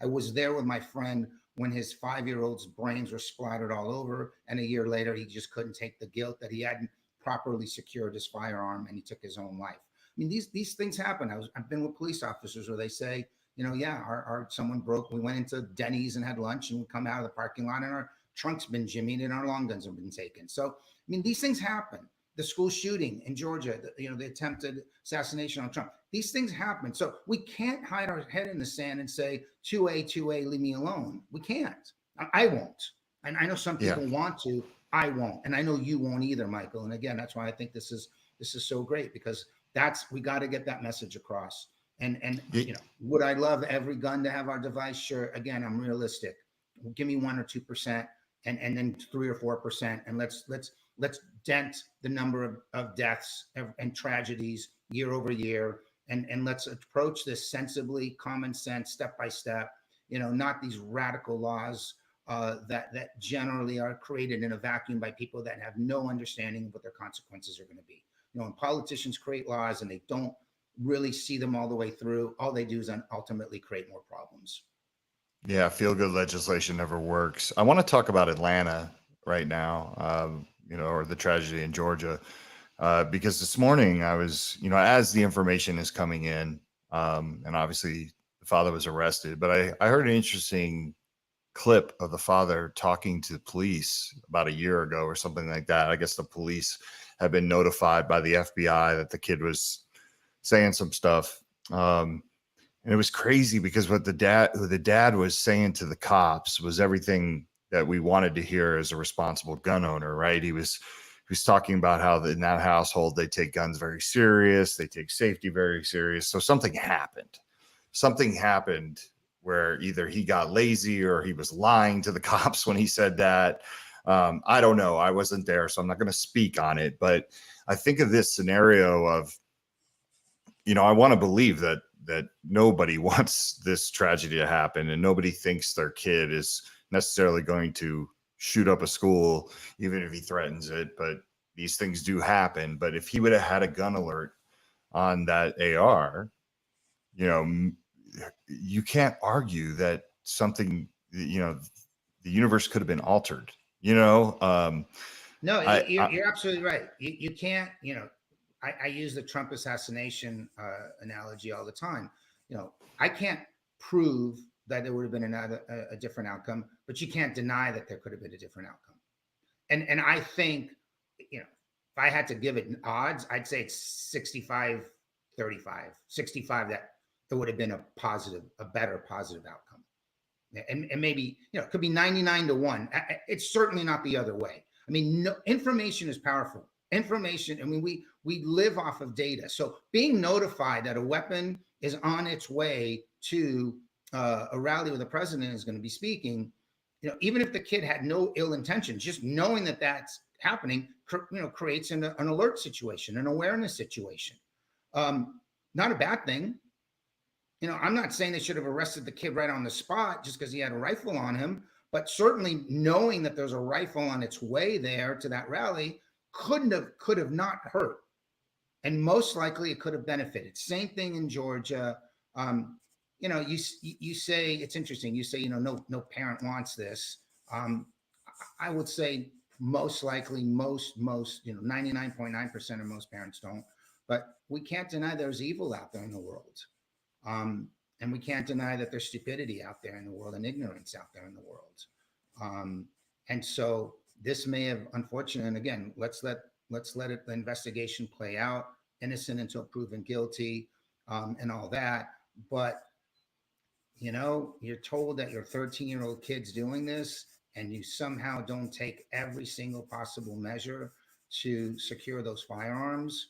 was there with my friend when his 5-year-old's brains were splattered all over, and a year later he just couldn't take the guilt that he hadn't properly secured his firearm, and he took his own life. I mean, these things happen. I've been with police officers where they say, our someone broke. We went into Denny's and had lunch, and we come out of the parking lot, and our trunk's been jimmied and our long guns have been taken. So, I mean, these things happen. The school shooting in Georgia, the attempted assassination on Trump. These things happen. So we can't hide our head in the sand and say, 2A, leave me alone. We can't. I won't. And I know some people want to. I won't. And I know you won't either, Michael. And again, that's why I think this is so great, because we got to get that message across. And would I love every gun to have our device? Sure. Again, I'm realistic. Give me 1 or 2%, and then 3 or 4%, and let's dent the number of deaths and tragedies year over year, and let's approach this sensibly, common sense, step by step. Not these radical laws that generally are created in a vacuum by people that have no understanding of what their consequences are going to be. When politicians create laws and they don't really see them all the way through, all they do is ultimately create more problems. Yeah, feel-good legislation never works. I want to talk about Atlanta right now, or the tragedy in Georgia, because this morning I was, as the information is coming in, and obviously the father was arrested, but I heard an interesting clip of the father talking to the police about a year ago or something like that. I guess the police had been notified by the FBI that the kid was saying some stuff. And it was crazy, because what the dad was saying to the cops was everything that we wanted to hear as a responsible gun owner, right? He was talking about how in that household, they take guns very serious. They take safety very serious. So something happened where either he got lazy or he was lying to the cops when he said that. I don't know. I wasn't there, so I'm not going to speak on it. But I think of this scenario of, I want to believe that nobody wants this tragedy to happen, and nobody thinks their kid is necessarily going to shoot up a school, even if he threatens it. But these things do happen. But if he would have had a gun alert on that AR, you can't argue that something, the universe could have been altered, No, you're absolutely right. You can't, I use the Trump assassination analogy all the time. I can't prove that there would have been a different outcome, but you can't deny that there could have been a different outcome. And I think, if I had to give it odds, I'd say it's 65-35, 65 that there would have been a better positive outcome. And maybe, it could be 99-1. It's certainly not the other way. I mean, information is powerful. Information, I mean, we live off of data. So being notified that a weapon is on its way to a rally where the president is going to be speaking, even if the kid had no ill intention, just knowing that that's happening, creates an alert situation, an awareness situation. Not a bad thing. You know, I'm not saying they should have arrested the kid right on the spot just because he had a rifle on him, but certainly knowing that there's a rifle on its way there to that rally could have not hurt, and most likely it could have benefited. Same thing in Georgia. You know, you say it's interesting. You say, you know, no parent wants this. I would say most likely most 99.9% of most parents don't. But we can't deny there's evil out there in the world. And we can't deny that there's stupidity out there in the world and ignorance out there in the world. And so this may have, unfortunately, and again, let's let the investigation play out, innocent until proven guilty, and all that. But you know, you're told that your 13-year-old kid's doing this, and you somehow don't take every single possible measure to secure those firearms.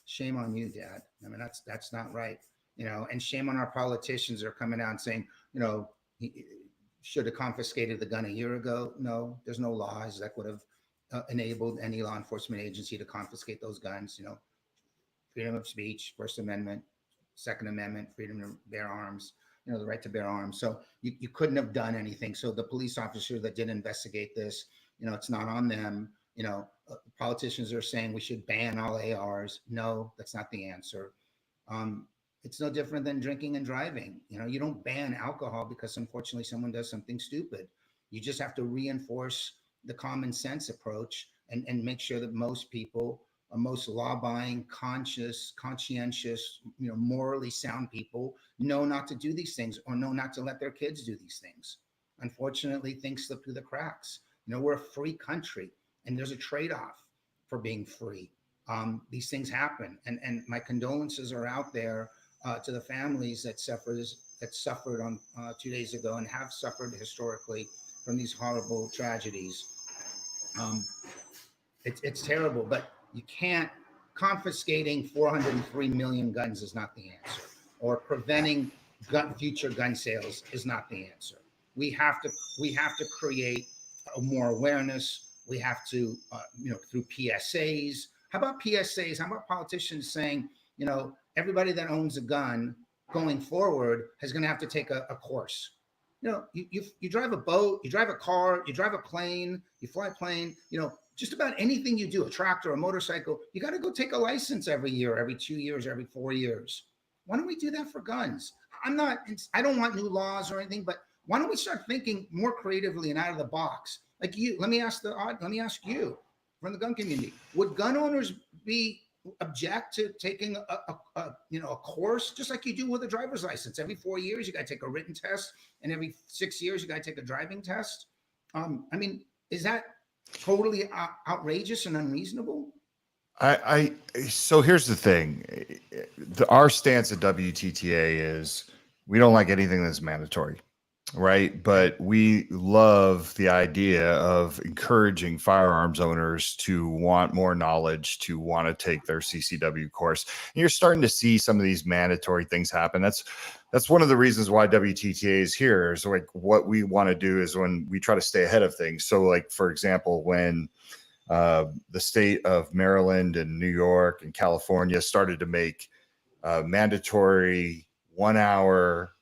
Shame on you, Dad. I mean, that's not right. You know, and shame on our politicians that are coming out and saying, you know, he should have confiscated the gun a year ago. No, there's no laws that would have enabled any law enforcement agency to confiscate those guns. You know, freedom of speech, First Amendment, Second Amendment, freedom to bear arms, you know, the right to bear arms. So you couldn't have done anything. So the police officer that did investigate this, you know, it's not on them. You know, politicians are saying we should ban all ARs. No, that's not the answer. It's no different than drinking and driving. You know, you don't ban alcohol because unfortunately someone does something stupid. You just have to reinforce the common sense approach and make sure that most people, most law-abiding, conscientious, you know, morally sound people know not to do these things, or know not to let their kids do these things. Unfortunately, things slip through the cracks. You know, we're a free country, and there's a trade-off for being free. These things happen, and my condolences are out there to the families that suffered on 2 days ago and have suffered historically from these horrible tragedies. It's terrible, but you can't. Confiscating 403 million guns is not the answer, or preventing future gun sales is not the answer. We have to create more awareness. We have to, you know, through PSAs. How about PSAs? How about politicians saying, you know, everybody that owns a gun going forward is going to have to take a course. You know, you drive a boat, you drive a car, you drive a plane, you fly a plane, you know, just about anything you do, a tractor, a motorcycle, you got to go take a license every year, every 2 years, every 4 years. Why don't we do that for guns? I don't want new laws or anything, but why don't we start thinking more creatively and out of the box? Like let me ask you from the gun community, would gun owners object to taking a course just like you do with a driver's license? Every 4 years, you got to take a written test, and every 6 years, you got to take a driving test. I mean, is that totally outrageous and unreasonable? So here's the thing. Our stance at WTTA is we don't like anything that's mandatory, right? But we love the idea of encouraging firearms owners to want more knowledge, to want to take their CCW course. And you're starting to see some of these mandatory things happen. That's one of the reasons why WTTA is here. Is like what we want to do is when we try to stay ahead of things. So like, for example, when the state of Maryland and New York and California started to make mandatory 1 hour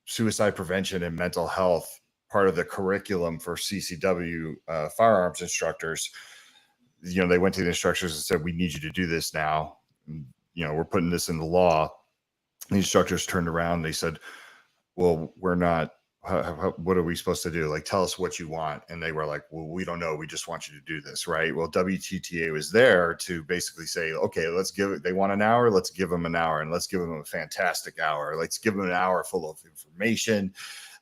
suicide prevention and mental health part of the curriculum for CCW firearms instructors, you know, they went to the instructors and said, we need you to do this now. You know, we're putting this in the law. The instructors turned around and they said, well, we're not, what are we supposed to do? Like, tell us what you want. And they were like, well, we don't know. We just want you to do this. Right. Well, WTTA was there to basically say, okay, they want an hour. Let's give them an hour, and let's give them a fantastic hour. Let's give them an hour full of information.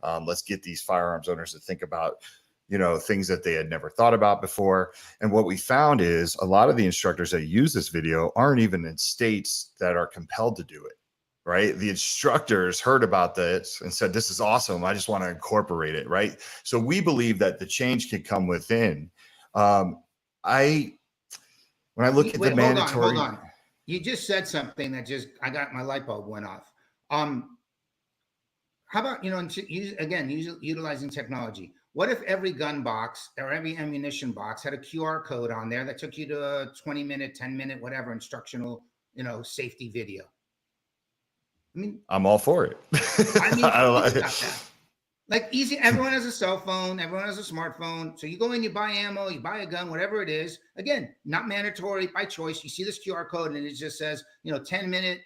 Let's get these firearms owners to think about, you know, things that they had never thought about before. And what we found is a lot of the instructors that use this video aren't even in states that are compelled to do it. Right. The instructors heard about this and said, this is awesome. I just want to incorporate it. Right. So we believe that the change can come within. When I look at the mandatory. Hold on. You just said something that I got my light bulb went off. How about, you know, utilizing technology? What if every gun box or every ammunition box had a QR code on there that took you to a 20-minute, 10-minute, whatever instructional, you know, safety video? I mean, I'm all for it. I mean, think about that. Like easy, everyone has a cell phone, everyone has a smartphone. So you go in, you buy ammo, you buy a gun, whatever it is. Again, not mandatory, by choice. You see this QR code and it just says, 10-minute,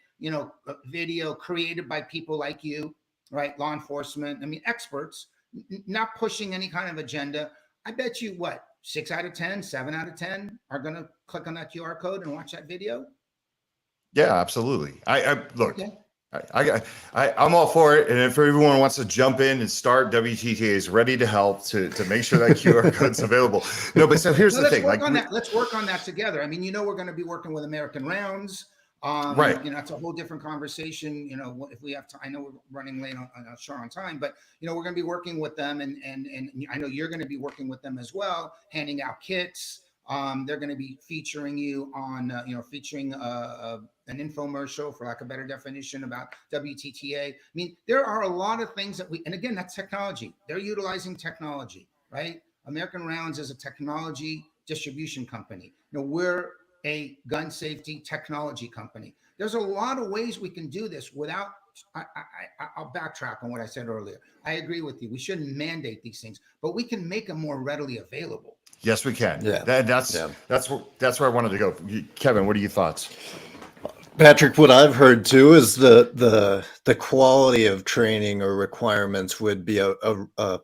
video created by people like you, right? Law enforcement, I mean, experts, not pushing any kind of agenda. I bet you 6 out of 10, 7 out of 10 are going to click on that QR code and watch that video. Yeah, absolutely. I look, Okay. I'm all for it. And if everyone wants to jump in and start, WTTA is ready to help to make sure that QR code's available. No, but so here's the thing. Let's work on that together. I mean, we're going to be working with American Rounds. Right. It's a whole different conversation. If we have time, I know we're running late on time, but we're going to be working with them, and I know you're going to be working with them as well, handing out kits. They're going to be featuring you on, featuring an infomercial, for lack of a better definition, about WTTA. I mean, there are a lot of things and again, that's technology. They're utilizing technology, right? American Rounds is a technology distribution company. We're a gun safety technology company. There's a lot of ways we can do this without, I'll backtrack on what I said earlier. I agree with you. We shouldn't mandate these things, but we can make them more readily available. Yes, we can. Yeah. That's where I wanted to go. Kevin, what are your thoughts? Patrick, what I've heard too is the quality of training or requirements would be a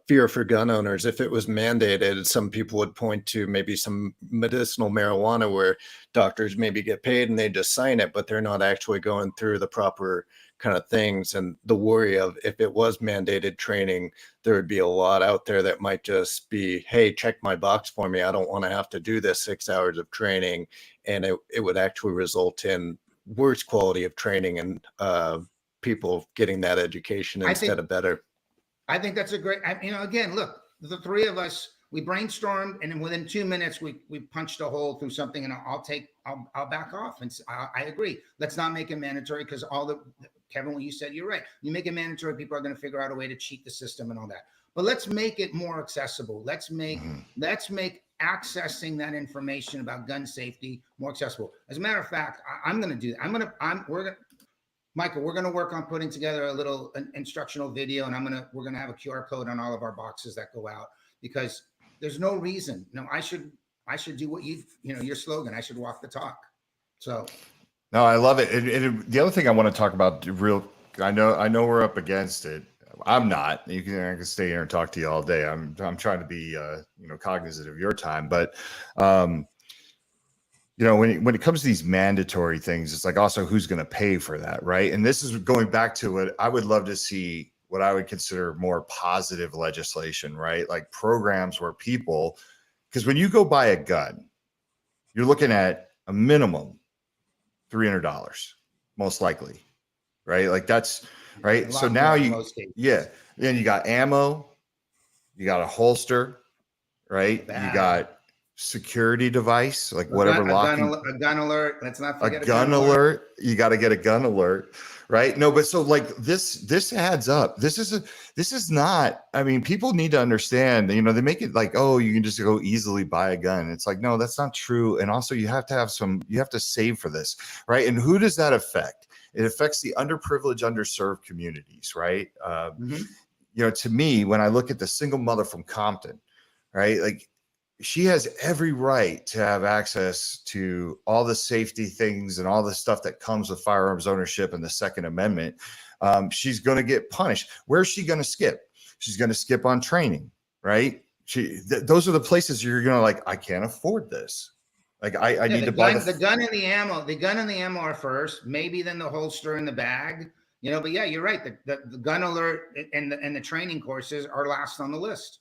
fear for gun owners. If it was mandated, some people would point to maybe some medicinal marijuana where doctors maybe get paid and they just sign it, but they're not actually going through the proper kind of things. And the worry of, if it was mandated training, there would be a lot out there that might just be, hey, check my box for me. I don't want to have to do this 6 hours of training. And it would actually result in worse quality of training and people getting that education instead of better. I think that's a great, again, look, the three of us, we brainstormed, and then within 2 minutes, we punched a hole through something, and I'll back off. And I agree. Let's not make it mandatory, because Kevin, when you said, you're right. You make it mandatory, people are going to figure out a way to cheat the system and all that. But let's make it more accessible. Let's make accessing that information about gun safety more accessible. As a matter of fact, I'm going to do that. Michael, we're going to work on putting together a little instructional video, and we're going to have a QR code on all of our boxes that go out, because there's no reason. I should do what your slogan. I should walk the talk. So. No, I love it. And the other thing I want to talk about I know we're up against it. I'm not. I can stay here and talk to you all day. I'm trying to be cognizant of your time, but when it comes to these mandatory things, it's like also who's going to pay for that, right? And this is going back to what I would love to see, what I would consider more positive legislation, right? Like programs where because when you go buy a gun, you're looking at a minimum $300, most likely, right? Like that's right. So now then you got ammo, you got a holster, right? You got security device, like whatever locking. A gun alert. Let's not forget a gun alert. You got to get a gun alert, right? No, but so like this adds up. This is not. I mean, people need to understand. They make it like, oh, you can just go easily buy a gun. It's like, no, that's not true. And also, you have to save for this, right? And who does that affect? It affects the underprivileged, underserved communities, right? To me, when I look at the single mother from Compton, right, like, she has every right to have access to all the safety things and all the stuff that comes with firearms ownership and the Second Amendment. She's going to get punished. Where's she going to skip? She's going to skip on training, right? Those are the places you're going to like, I can't afford this. Like I need to buy the gun and the ammo. The gun and the ammo are first, maybe then the holster and the bag. But yeah, you're right. The gun alert and the training courses are last on the list.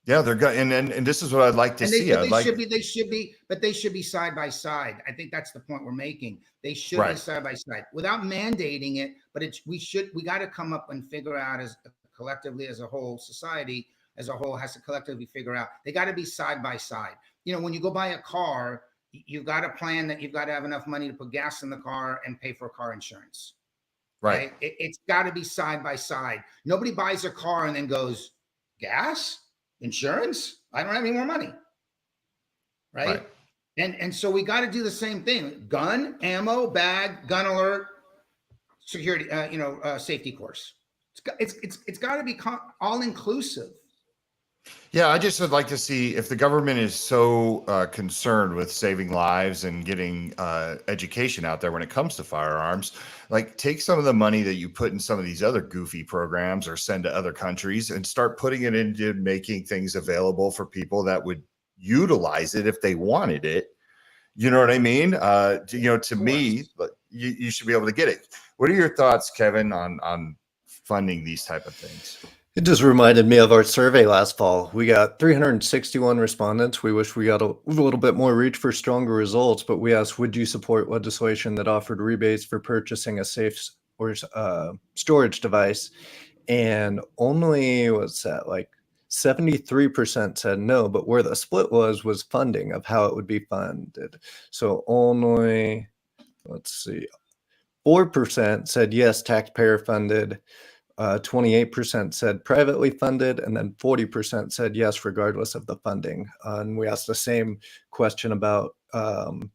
Yeah, they're good, and this is what I'd like to see. They should be side by side. I think that's the point we're making. They should be side by side without mandating it. But we got to come up and figure out as collectively as a whole, society as a whole has to collectively figure out. They got to be side by side. When you go buy a car, you've got to plan that you've got to have enough money to put gas in the car and pay for car insurance. Right? It's got to be side by side. Nobody buys a car and then goes, gas? Insurance? I don't have any more money. Right. And so we got to do the same thing. Gun, ammo, bag, gun alert, security, safety course. It's got to be all inclusive. Yeah, I just would like to see if the government is so concerned with saving lives and getting education out there when it comes to firearms, like take some of the money that you put in some of these other goofy programs or send to other countries and start putting it into making things available for people that would utilize it if they wanted it. You know what I mean? To me, you should be able to get it. What are your thoughts, Kevin, on funding these type of things? It just reminded me of our survey last fall. We got 361 respondents. We wish we got a little bit more reach for stronger results, but we asked, would you support legislation that offered rebates for purchasing a safe or storage device? And only, what's that, like 73% said no, but where the split was funding of how it would be funded. So only, let's see, 4% said yes, taxpayer funded. 28% said privately funded, and then 40% said yes, regardless of the funding. And we asked the same question about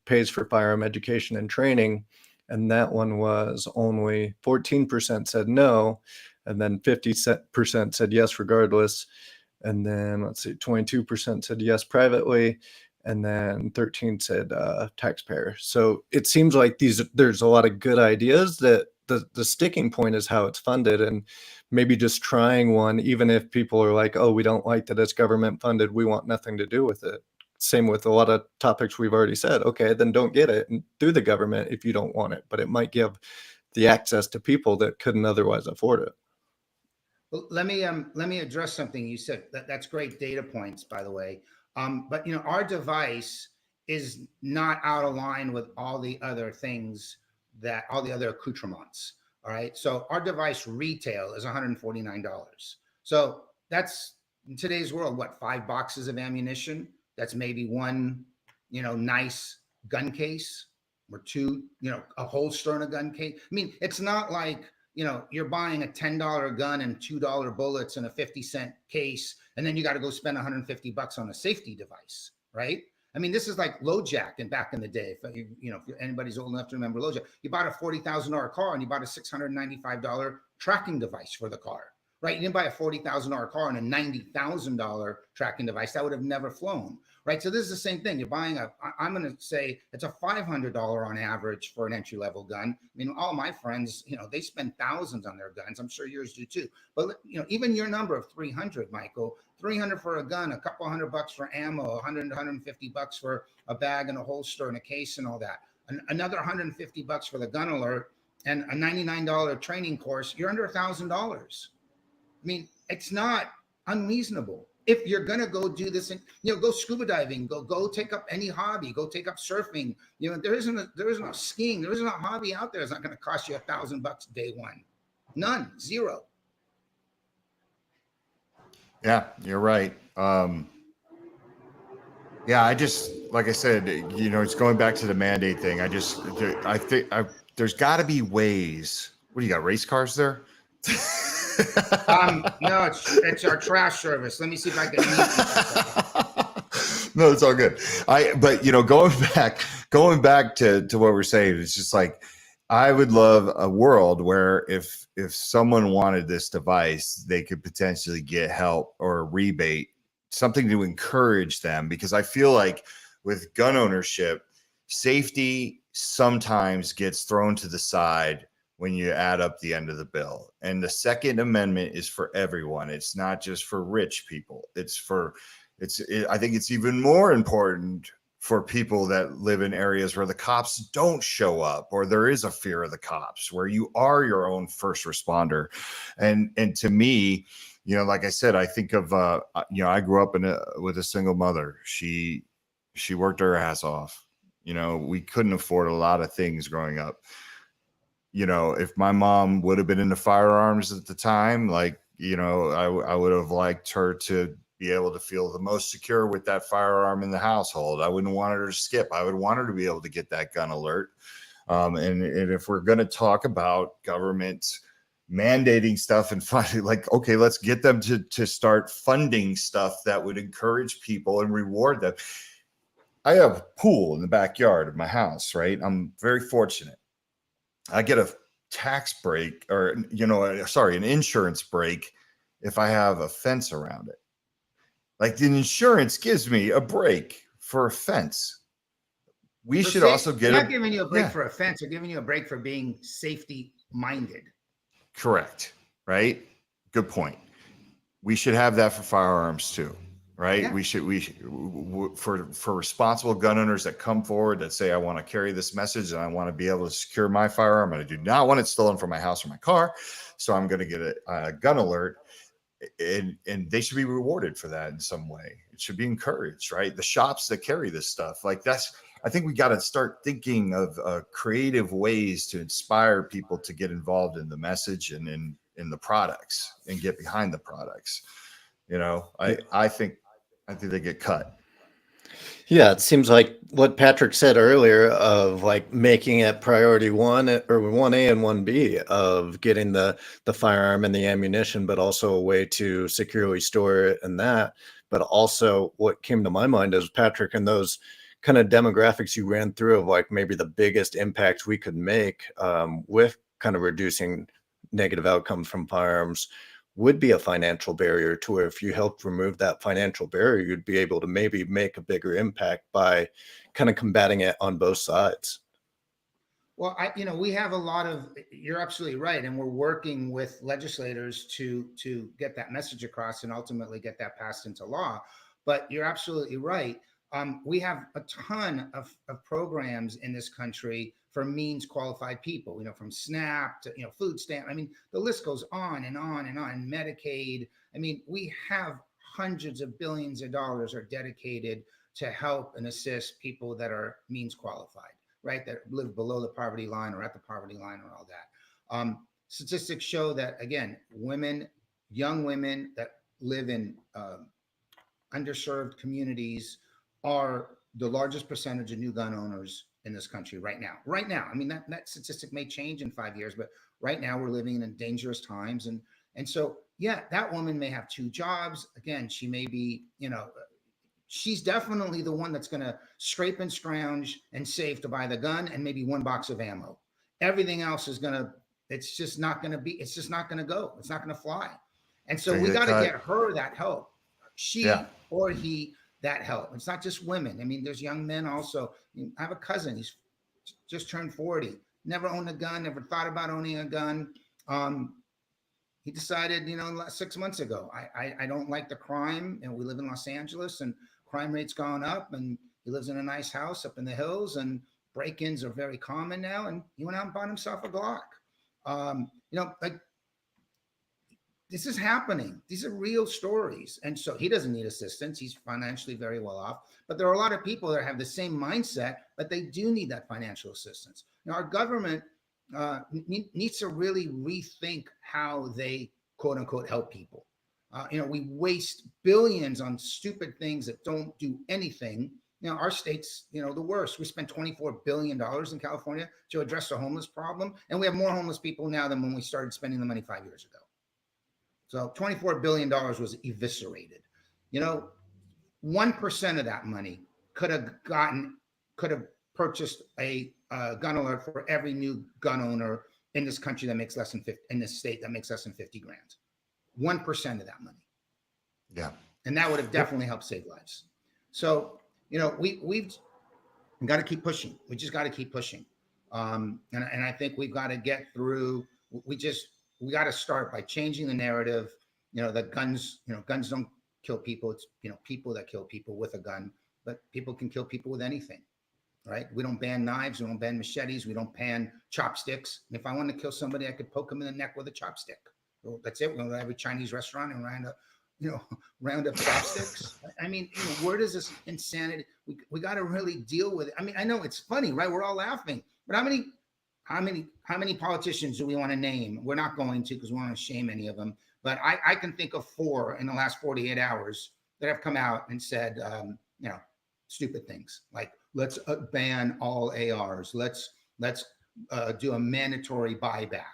pays for firearm education and training, and that one was only 14% said no, and then 50% said yes, regardless. And then let's see, 22% said yes, privately, and then 13 said taxpayer. So it seems like there's a lot of good ideas that the sticking point is how it's funded, and maybe just trying one, even if people are like, oh, we don't like that it's government funded, we want nothing to do with it. Same with a lot of topics we've already said. Okay, then don't get it through the government if you don't want it, but it might give the access to people that couldn't otherwise afford it. Well, let me address something you said. That's great data points, by the way. But our device is not out of line with all the other things, that all the other accoutrements. All right. So our device retail is $149. So that's, in today's world, what, 5 boxes of ammunition? That's maybe one, nice gun case, or 2, a holster and a gun case. I mean, it's not like, you're buying a $10 gun and $2 bullets and a 50-cent case, and then you got to go spend $150 on a safety device, right? I mean, this is like LoJack and back in the day. If anybody's old enough to remember LoJack, you bought a $40,000 car and you bought a $695 tracking device for the car, right? You didn't buy a $40,000 car and a $90,000 tracking device that would have never flown, right? So this is the same thing. You're buying I'm going to say it's a $500 on average for an entry-level gun. I mean, all my friends, they spend thousands on their guns. I'm sure yours do too. But even your number of 300, Michael, 300 for a gun, a couple $100 for ammo, 100 $150 for a bag and a holster and a case and all that. Another $150 for the gun alert and a $99 training course. You're under $1,000. I mean, it's not unreasonable. If you're gonna go do this, and go scuba diving, go take up any hobby, go take up surfing. There isn't a skiing, there isn't a hobby out there that's not gonna cost you $1,000 day one. None, zero. Yeah, you're right. Yeah, I just, like I said, it's going back to the mandate thing. I think there's got to be ways. What do you got? Race cars there? No, it's our trash service. Let me see if I can. No, it's all good. But going back to what we're saying, it's just like, I would love a world where if someone wanted this device, they could potentially get help or a rebate, something to encourage them, because I feel like with gun ownership, safety sometimes gets thrown to the side when you add up the end of the bill. And the Second Amendment is for everyone. It's not just for rich people. I think it's even more important for people that live in areas where the cops don't show up, or there is a fear of the cops, where you are your own first responder. And to me, like I said, I think of, I grew up with a single mother. She worked her ass off. We couldn't afford a lot of things growing up. If my mom would have been into firearms at the time, I would have liked her to be able to feel the most secure with that firearm in the household. I wouldn't want her to skip. I would want her to be able to get that gun alert. And if we're going to talk about government mandating stuff and funding, okay, let's get them to start funding stuff that would encourage people and reward them. I have a pool in the backyard of my house, right? I'm very fortunate. I get a tax break, or, an insurance break if I have a fence around it. Like, the insurance gives me a break for a fence. We should also get not giving you a break yeah, for offense, they're giving you a break for being safety minded. correct, right? Good point. We should have that for firearms too, right? Yeah. We should for responsible gun owners that come forward that say, I want to carry this message and I want to be able to secure my firearm and I do not want it stolen from my house or my car, so I'm going to get a gun alert. And they should be rewarded for that in some way. It should be encouraged, right? The shops that carry this stuff, like, I think we got to start thinking of creative ways to inspire people to get involved in the message and in the products and get behind the products. I think they get cut. Yeah, it seems like what Patrick said earlier of like making it priority 1 or 1A and 1B of getting the firearm and the ammunition, but also a way to securely store it and that. But also what came to my mind is, Patrick, and those kind of demographics you ran through of like maybe the biggest impacts we could make with kind of reducing negative outcomes from firearms would be a financial barrier, to where if you helped remove that financial barrier, you'd be able to maybe make a bigger impact by kind of combating it on both sides. Well, we have a lot of, you're absolutely right. And we're working with legislators to get that message across and ultimately get that passed into law. But you're absolutely right. We have a ton of programs in this country for means qualified people, from SNAP to, food stamp. I mean, the list goes on and on and on. Medicaid. I mean, we have hundreds of billions of dollars are dedicated to help and assist people that are means qualified, right? That live below the poverty line or at the poverty line or all that. Statistics show that, again, young women that live in underserved communities are the largest percentage of new gun owners in this country right now. Right now, I mean, that statistic may change in 5 years, but right now we're living in dangerous times. And so, yeah, that woman may have 2 jobs. Again, she may be, she's definitely the one that's going to scrape and scrounge and save to buy the gun and maybe 1 box of ammo. Everything else is it's just not going to go. It's not going to fly. And so we got to get her that help. She or he, that help. It's not just women. I mean, there's young men also. I have a cousin. He's just turned 40. Never owned a gun. Never thought about owning a gun. He decided, 6 months ago, I don't like the crime. And we live in Los Angeles, and crime rate's gone up. And he lives in a nice house up in the hills, and break-ins are very common now. And he went out and bought himself a Glock. This is happening. These are real stories. And so he doesn't need assistance. He's financially very well off. But there are a lot of people that have the same mindset, but they do need that financial assistance. Now, our government needs to really rethink how they, quote unquote, help people. We waste billions on stupid things that don't do anything. Our state's, the worst. We spent $24 billion in California to address the homeless problem. And we have more homeless people now than when we started spending the money 5 years ago. So $24 billion was eviscerated. 1% of that money could have purchased a gun alert for every new gun owner in this country that makes less than 50, in this state that makes less than 50 grand. 1% of that money. Yeah. And that would have definitely helped save lives. So, we've got to keep pushing. We just got to keep pushing. And I think we've got to get through, we got to start by changing the narrative, that guns don't kill people. It's, people that kill people with a gun, but people can kill people with anything, right? We don't ban knives. We don't ban machetes. We don't ban chopsticks. And if I want to kill somebody, I could poke them in the neck with a chopstick. Well, that's it. We'll go to every Chinese restaurant and round up chopsticks. I mean, where does this insanity, we got to really deal with it. I mean, I know it's funny, right? We're all laughing, but how many politicians do we want to name? We're not going to, because we want to shame any of them. But I can think of 4 in the last 48 hours that have come out and said, stupid things like, let's ban all ARs. Let's do a mandatory buyback,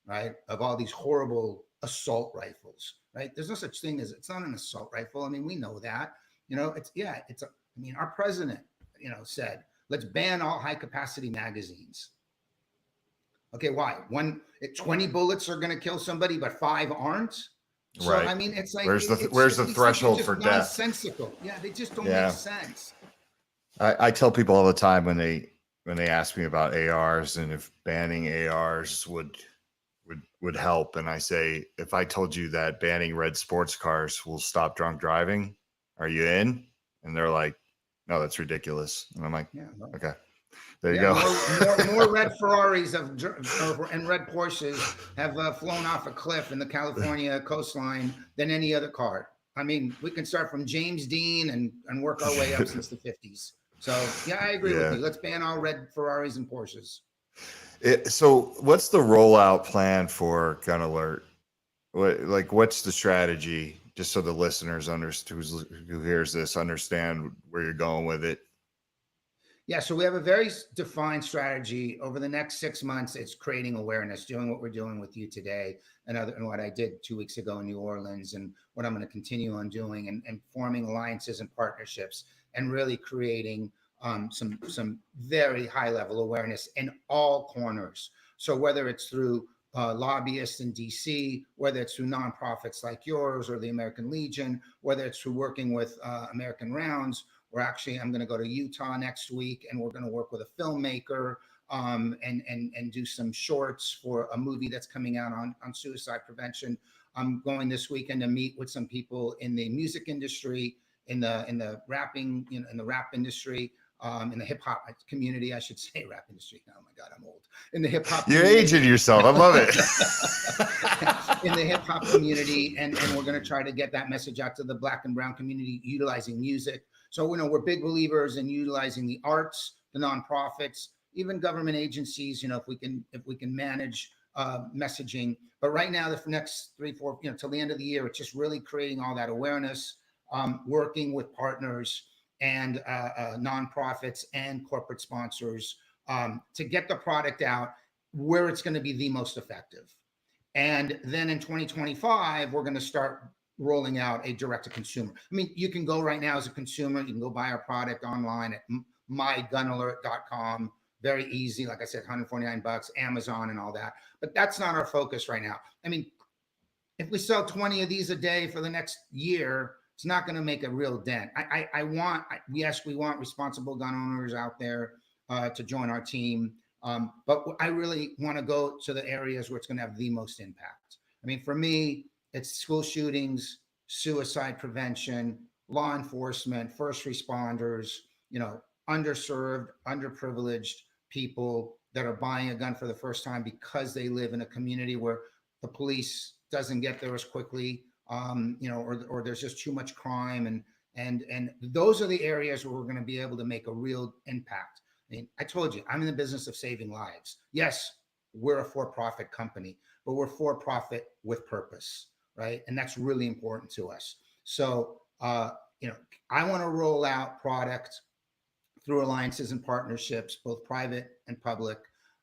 right, of all these horrible assault rifles, right? There's no such thing as, it's not an assault rifle. I mean, we know that, our president, said, let's ban all high capacity magazines. Okay, why? 20 bullets are going to kill somebody, but 5 aren't. So Right. I mean, it's like Where's the it's like threshold just for death? nonsensical. Yeah, they just don't Yeah. make sense. I tell people all the time when they ask me about ARs and if banning ARs would help, and I say, if I told you that banning red sports cars will stop drunk driving, are you in? And they're like, no, that's ridiculous. And I'm like, Yeah, no. okay, there you go. More red Ferraris and red Porsches have flown off a cliff in the California coastline than any other car. I mean, we can start from James Dean and work our way up since the 50s. So yeah, I agree with you. Let's ban all red Ferraris and Porsches. So what's the rollout plan for Gun Alert? What's the strategy? Just so the listeners who hears this understand where you're going with it. Yeah, so we have a very defined strategy over the next 6 months. It's creating awareness, doing what we're doing with you today, and what I did 2 weeks ago in New Orleans, and what I'm going to continue on doing, and forming alliances and partnerships, and really creating some very high level awareness in all corners. So whether it's through lobbyists in DC, whether it's through nonprofits like yours or the American Legion, whether it's through working with American Rounds. I'm going to go to Utah next week, and we're going to work with a filmmaker and do some shorts for a movie that's coming out on suicide prevention. I'm going this weekend to meet with some people in the music industry, in the rapping, in the rap industry, in the hip hop community, I should say, rap industry. Oh my God, I'm old. In the hip hop, you're aging yourself. I love it. In the hip hop community, and we're going to try to get that message out to the Black and Brown community, utilizing music. So we're big believers in utilizing the arts, the nonprofits, even government agencies. If we can manage messaging. But right now, the next 3-4, till the end of the year, it's just really creating all that awareness, working with partners and nonprofits and corporate sponsors to get the product out where it's going to be the most effective. And then in 2025, we're going to start rolling out a direct to consumer. I mean, you can go right now as a consumer, you can go buy our product online at mygunalert.com. Very easy. Like I said, $149, Amazon and all that. But that's not our focus right now. I mean, if we sell 20 of these a day for the next year, it's not going to make a real dent. Yes, we want responsible gun owners out there to join our team. But I really want to go to the areas where it's going to have the most impact. I mean, for me, it's school shootings, suicide prevention, law enforcement, first responders, underserved, underprivileged people that are buying a gun for the first time because they live in a community where the police doesn't get there as quickly, or there's just too much crime. And those are the areas where we're going to be able to make a real impact. I mean, I told you, I'm in the business of saving lives. Yes, we're a for-profit company, but we're for-profit with purpose, right? And that's really important to us. So, I want to roll out product through alliances and partnerships, both private and public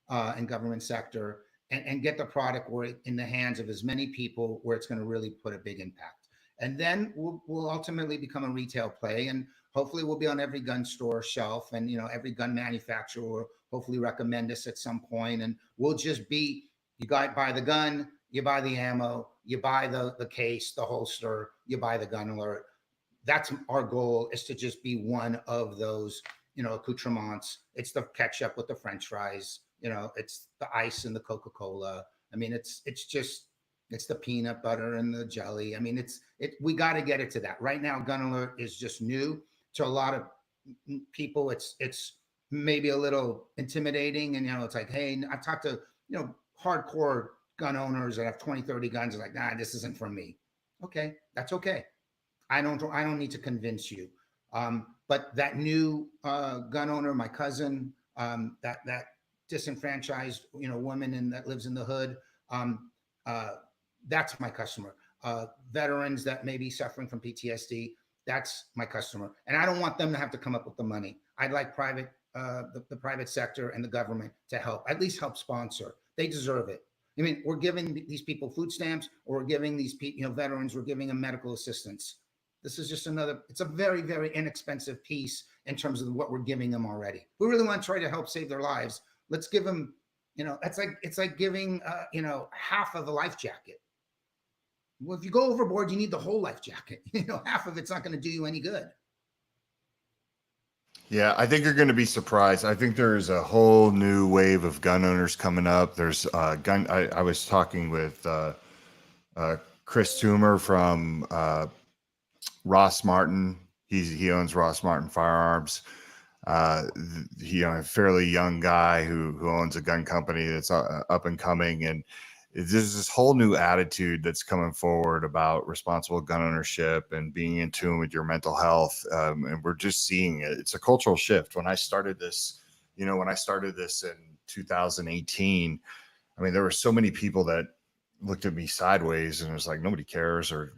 and government sector, and get the product in the hands of as many people where it's going to really put a big impact. And then we'll ultimately become a retail play, and hopefully we'll be on every gun store shelf, and every gun manufacturer will hopefully recommend us at some point, and we'll just be, you buy the gun, you buy the ammo, you buy the case, the holster, you buy the Gun Alert. That's our goal, is to just be one of those accoutrements. It's the ketchup with the French fries, it's the ice and the Coca-Cola. I mean, it's the peanut butter and the jelly. I mean, we got to get it to that. Right now, Gun Alert is just new to a lot of people. It's maybe a little intimidating, and it's like, hey, I've talked to hardcore gun owners that have 20, 30 guns. Are like, nah, this isn't for me. Okay, that's okay. I don't need to convince you. But that new gun owner, my cousin, that disenfranchised woman that lives in the hood, that's my customer. Veterans that may be suffering from PTSD, that's my customer. And I don't want them to have to come up with the money. I'd like the private sector and the government to help, at least help sponsor. They deserve it. I mean, we're giving these people food stamps, or we're giving these veterans, we're giving them medical assistance. This is just it's a very, very inexpensive piece in terms of what we're giving them already. We really want to try to help save their lives. Let's give them it's like giving, half of a life jacket. Well, if you go overboard, you need the whole life jacket. Half of it's not going to do you any good. Yeah, I think you're going to be surprised. I think there's a whole new wave of gun owners coming up. There's gun. I was talking with Chris Toomer from Ross Martin. He owns Ross Martin Firearms. A fairly young guy who owns a gun company that's up and coming, and there's this whole new attitude that's coming forward about responsible gun ownership and being in tune with your mental health. And we're just seeing it. It's a cultural shift. When I started this in 2018, I mean, there were so many people that looked at me sideways and it was like, nobody cares, or,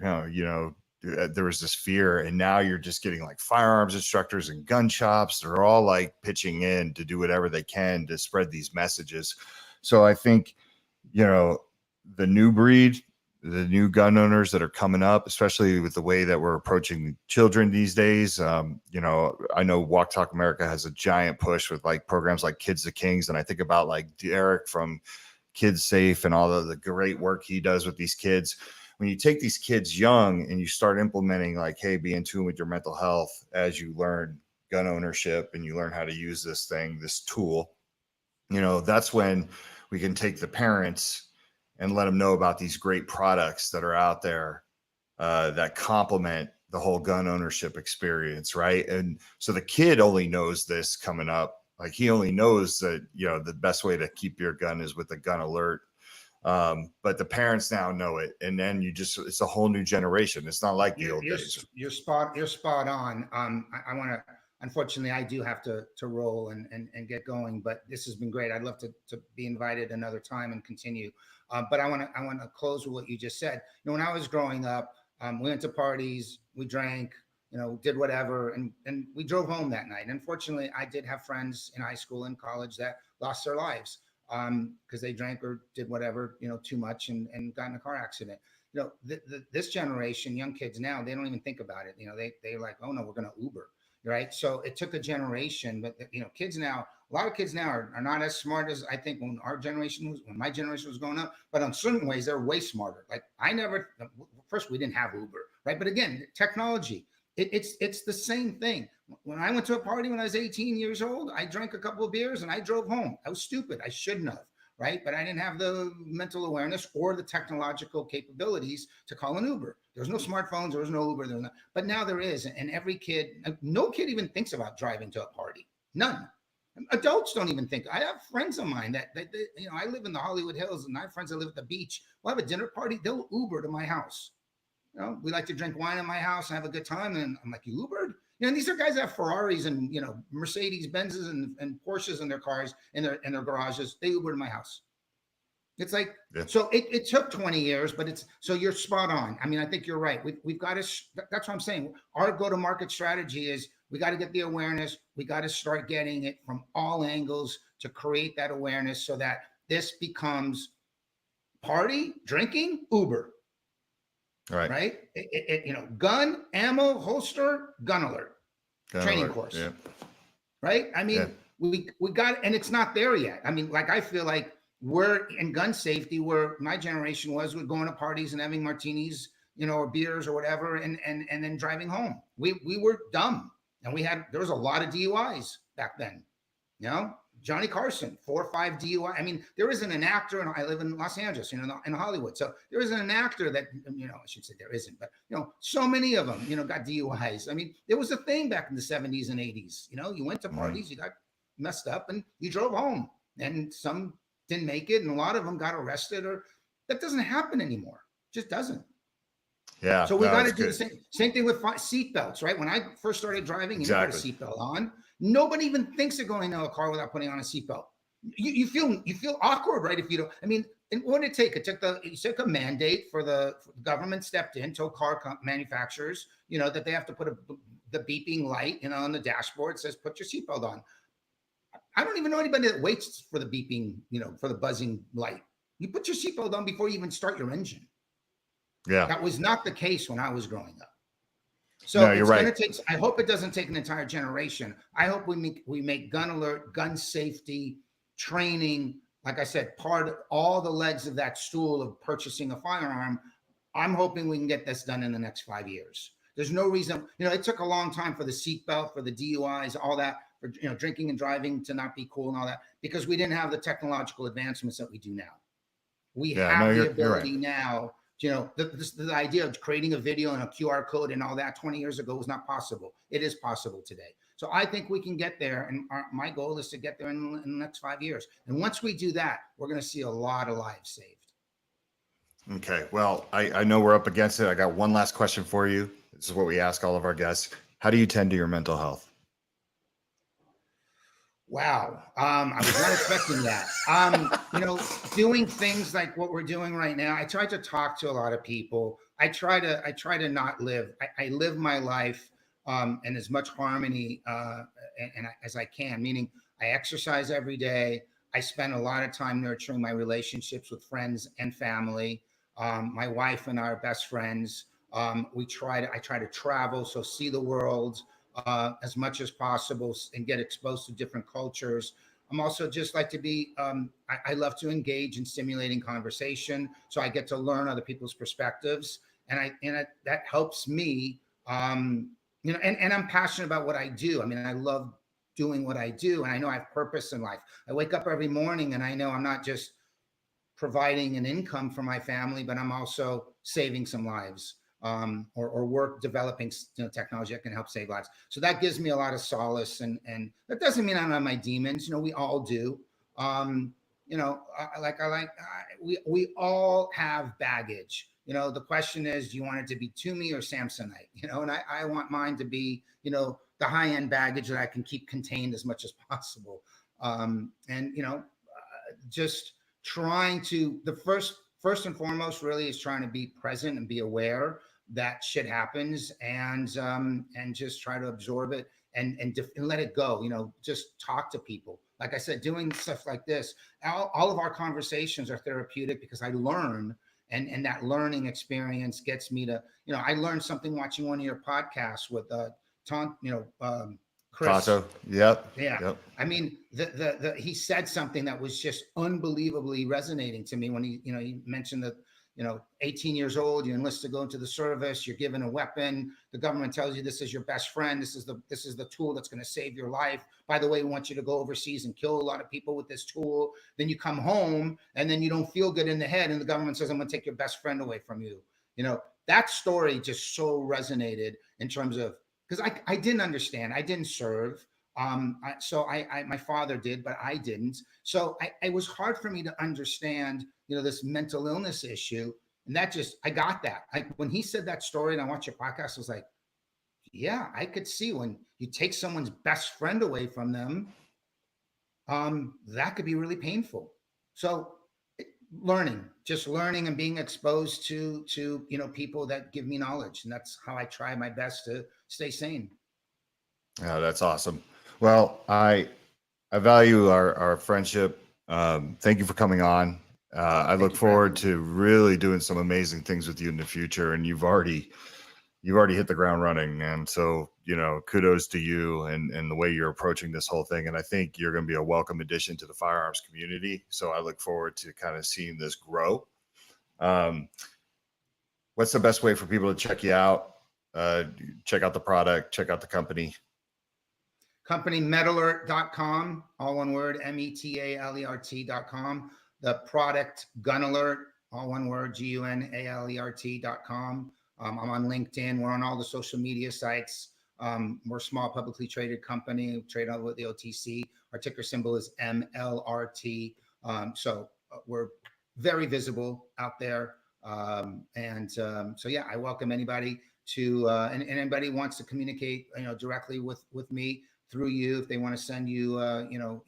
there was this fear. And now you're just getting like firearms instructors and gun shops. They're all like pitching in to do whatever they can to spread these messages. So I think, the new breed, the new gun owners that are coming up, especially with the way that we're approaching children these days. I know Walk Talk America has a giant push with like programs like Kids to Kings. And I think about like Derek from Kids Safe and all of the great work he does with these kids. When you take these kids young and you start implementing like, hey, be in tune with your mental health as you learn gun ownership and you learn how to use this tool, that's when we can take the parents and let them know about these great products that are out there that complement the whole gun ownership experience, right? And so the kid only knows this coming up. Like he only knows that, the best way to keep your gun is with a gun alert. But the parents now know it. And then it's a whole new generation. It's not like the old days. You're spot on. I want to, unfortunately, I do have to roll and get going, but this has been great. I'd love to be invited another time and continue. But I want to close with what you just said. When I was growing up, we went to parties, we drank, did whatever, and we drove home that night. Unfortunately, I did have friends in high school and college that lost their lives because they drank or did whatever, too much and got in a car accident. This generation, young kids now, they don't even think about it. They're like, oh no, we're going to Uber. Right. So it took a generation, but kids now, a lot of kids now are not as smart as I think when my generation was growing up, but in certain ways, they're way smarter. Like first we didn't have Uber, right? But again, technology, it's the same thing. When I went to a party when I was 18 years old, I drank a couple of beers and I drove home. I was stupid. I shouldn't have. Right. But I didn't have the mental awareness or the technological capabilities to call an Uber. There was no smartphones. There was no Uber. But now there is. And every kid, no kid even thinks about driving to a party. None. Adults don't even think. I have friends of mine that I live in the Hollywood Hills and I have friends that live at the beach. We'll have a dinner party. They'll Uber to my house. We like to drink wine in my house and have a good time. And I'm like, you Ubered? And these are guys that have Ferraris and Mercedes Benzes and Porsches in their cars in their garages. They Uber to my house. It's like, yeah. So it took 20 years, but so you're spot on. I mean, I think you're right. We've got to. That's what I'm saying. Our go-to-market strategy is we got to get the awareness. We got to start getting it from all angles to create that awareness so that this becomes party, drinking, Uber. Right. Gun, ammo, holster, gun alert, training course. Yeah. Right. I mean, we got, and it's not there yet. I mean, like, I feel like we're in gun safety where my generation was going to parties and having martinis, or beers or whatever, and then driving home. We were dumb, and there was a lot of DUIs back then. Johnny Carson, 4 or 5 DUI. I mean, there isn't an actor, and I live in Los Angeles, in Hollywood. So there isn't an actor that, I should say there isn't, but, so many of them, got DUIs. I mean, there was a thing back in the 70s and 80s. You went to parties, you got messed up, and you drove home. And some didn't make it, and a lot of them got arrested. Or that doesn't happen anymore. It just doesn't. Yeah. So we got to do the same thing with seatbelts, right? When I first started driving, you put a seatbelt on. Nobody even thinks of going to a car without putting on a seatbelt. You feel awkward, right? If you don't. I mean, and what did it take? It took a mandate for the government stepped in, told car manufacturers, that they have to put the beeping light, on the dashboard, says put your seatbelt on. I don't even know anybody that waits for the beeping, for the buzzing light. You put your seatbelt on before you even start your engine. Yeah, that was not the case when I was growing up. So no, you're right. I hope it doesn't take an entire generation. I hope we make gun alert, gun safety training like I said, all the legs of that stool of purchasing a firearm. I'm hoping we can get this done in the next 5 years. There's no reason, it took a long time for the seatbelt, for the DUIs, all that, for drinking and driving to not be cool and all that, because we didn't have the technological advancements that we do now. We have the ability right. now. The idea of creating a video and a QR code and all that 20 years ago was not possible. It is possible today. So I think we can get there. And my goal is to get there in the next 5 years. And once we do that, we're going to see a lot of lives saved. Okay. Well, I know we're up against it. I got one last question for you. This is what we ask all of our guests. How do you tend to your mental health? Wow. I was not expecting that. Doing things like what we're doing right now. I try to talk to a lot of people. I try to not live. I live my life in as much harmony as I can, meaning I exercise every day. I spend a lot of time nurturing my relationships with friends and family. My wife and I are best friends. I try to travel, so see the world as much as possible and get exposed to different cultures. I'm also just like to be, I love to engage in stimulating conversation. So I get to learn other people's perspectives, and that helps me, and I'm passionate about what I do. I mean, I love doing what I do, and I know I have purpose in life. I wake up every morning and I know I'm not just providing an income for my family, but I'm also saving some lives. Or work developing technology that can help save lives. So that gives me a lot of solace, and that doesn't mean I don't have my demons. We all do. We all have baggage. The question is, do you want it to be Toomey or Samsonite? And I want mine to be, the high end baggage that I can keep contained as much as possible. Just trying to first and foremost really is trying to be present and be aware that shit happens, and just try to absorb it and let it go. Just talk to people. Like I said, doing stuff like this, all of our conversations are therapeutic because I learn, and that learning experience gets me to, I learned something watching one of your podcasts with Chris. Tasso. Yep. Yeah. Yep. I mean, he said something that was just unbelievably resonating to me when he mentioned that, 18 years old, you enlist to go into the service, you're given a weapon. The government tells you this is your best friend. This is the tool that's going to save your life. By the way, we want you to go overseas and kill a lot of people with this tool. Then you come home and then you don't feel good in the head. And the government says, I'm going to take your best friend away from you. That story just so resonated in terms of, because I didn't understand. I didn't serve. My father did, but I didn't. So it was hard for me to understand, this mental illness issue. And I got that. When he said that story and I watched your podcast, I was like, yeah, I could see when you take someone's best friend away from them, that could be really painful. So learning and being exposed to people that give me knowledge. And that's how I try my best to stay sane. Yeah, that's awesome. Well, I value our friendship. Thank you for coming on. I look forward to really doing some amazing things with you in the future. And you've already hit the ground running. And so, kudos to you and the way you're approaching this whole thing. And I think you're going to be a welcome addition to the firearms community. So I look forward to kind of seeing this grow. What's the best way for people to check you out? Check out the product, check out the company. Company MetAlert.com, all one word, METALERT.com. The product Gun Alert, all one word, GUNALERT.com. I'm on LinkedIn. We're on all the social media sites. We're a small publicly traded company. We trade all with the OTC. Our ticker symbol is MLRT. So we're very visible out there. So yeah, I welcome anybody to, and anybody wants to communicate, directly with me through you. If they want to send you,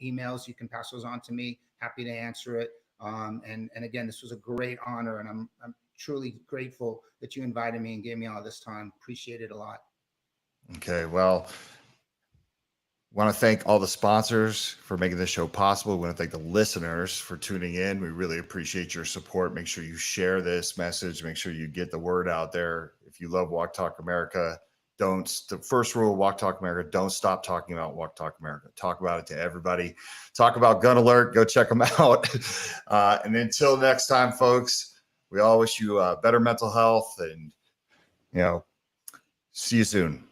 emails, you can pass those on to me. Happy to answer it. And again, this was a great honor, and I'm truly grateful that you invited me and gave me all this time. Appreciate it a lot. Okay. Well, want to thank all the sponsors for making this show possible. We want to thank the listeners for tuning in. We really appreciate your support. Make sure you share this message. Make sure you get the word out there. If you love Walk Talk America, The first rule of Walk Talk America, don't stop talking about Walk Talk America. Talk about it to everybody. Talk about Gun Alert. Go check them out. And until next time, folks, we all wish you better mental health, and see you soon.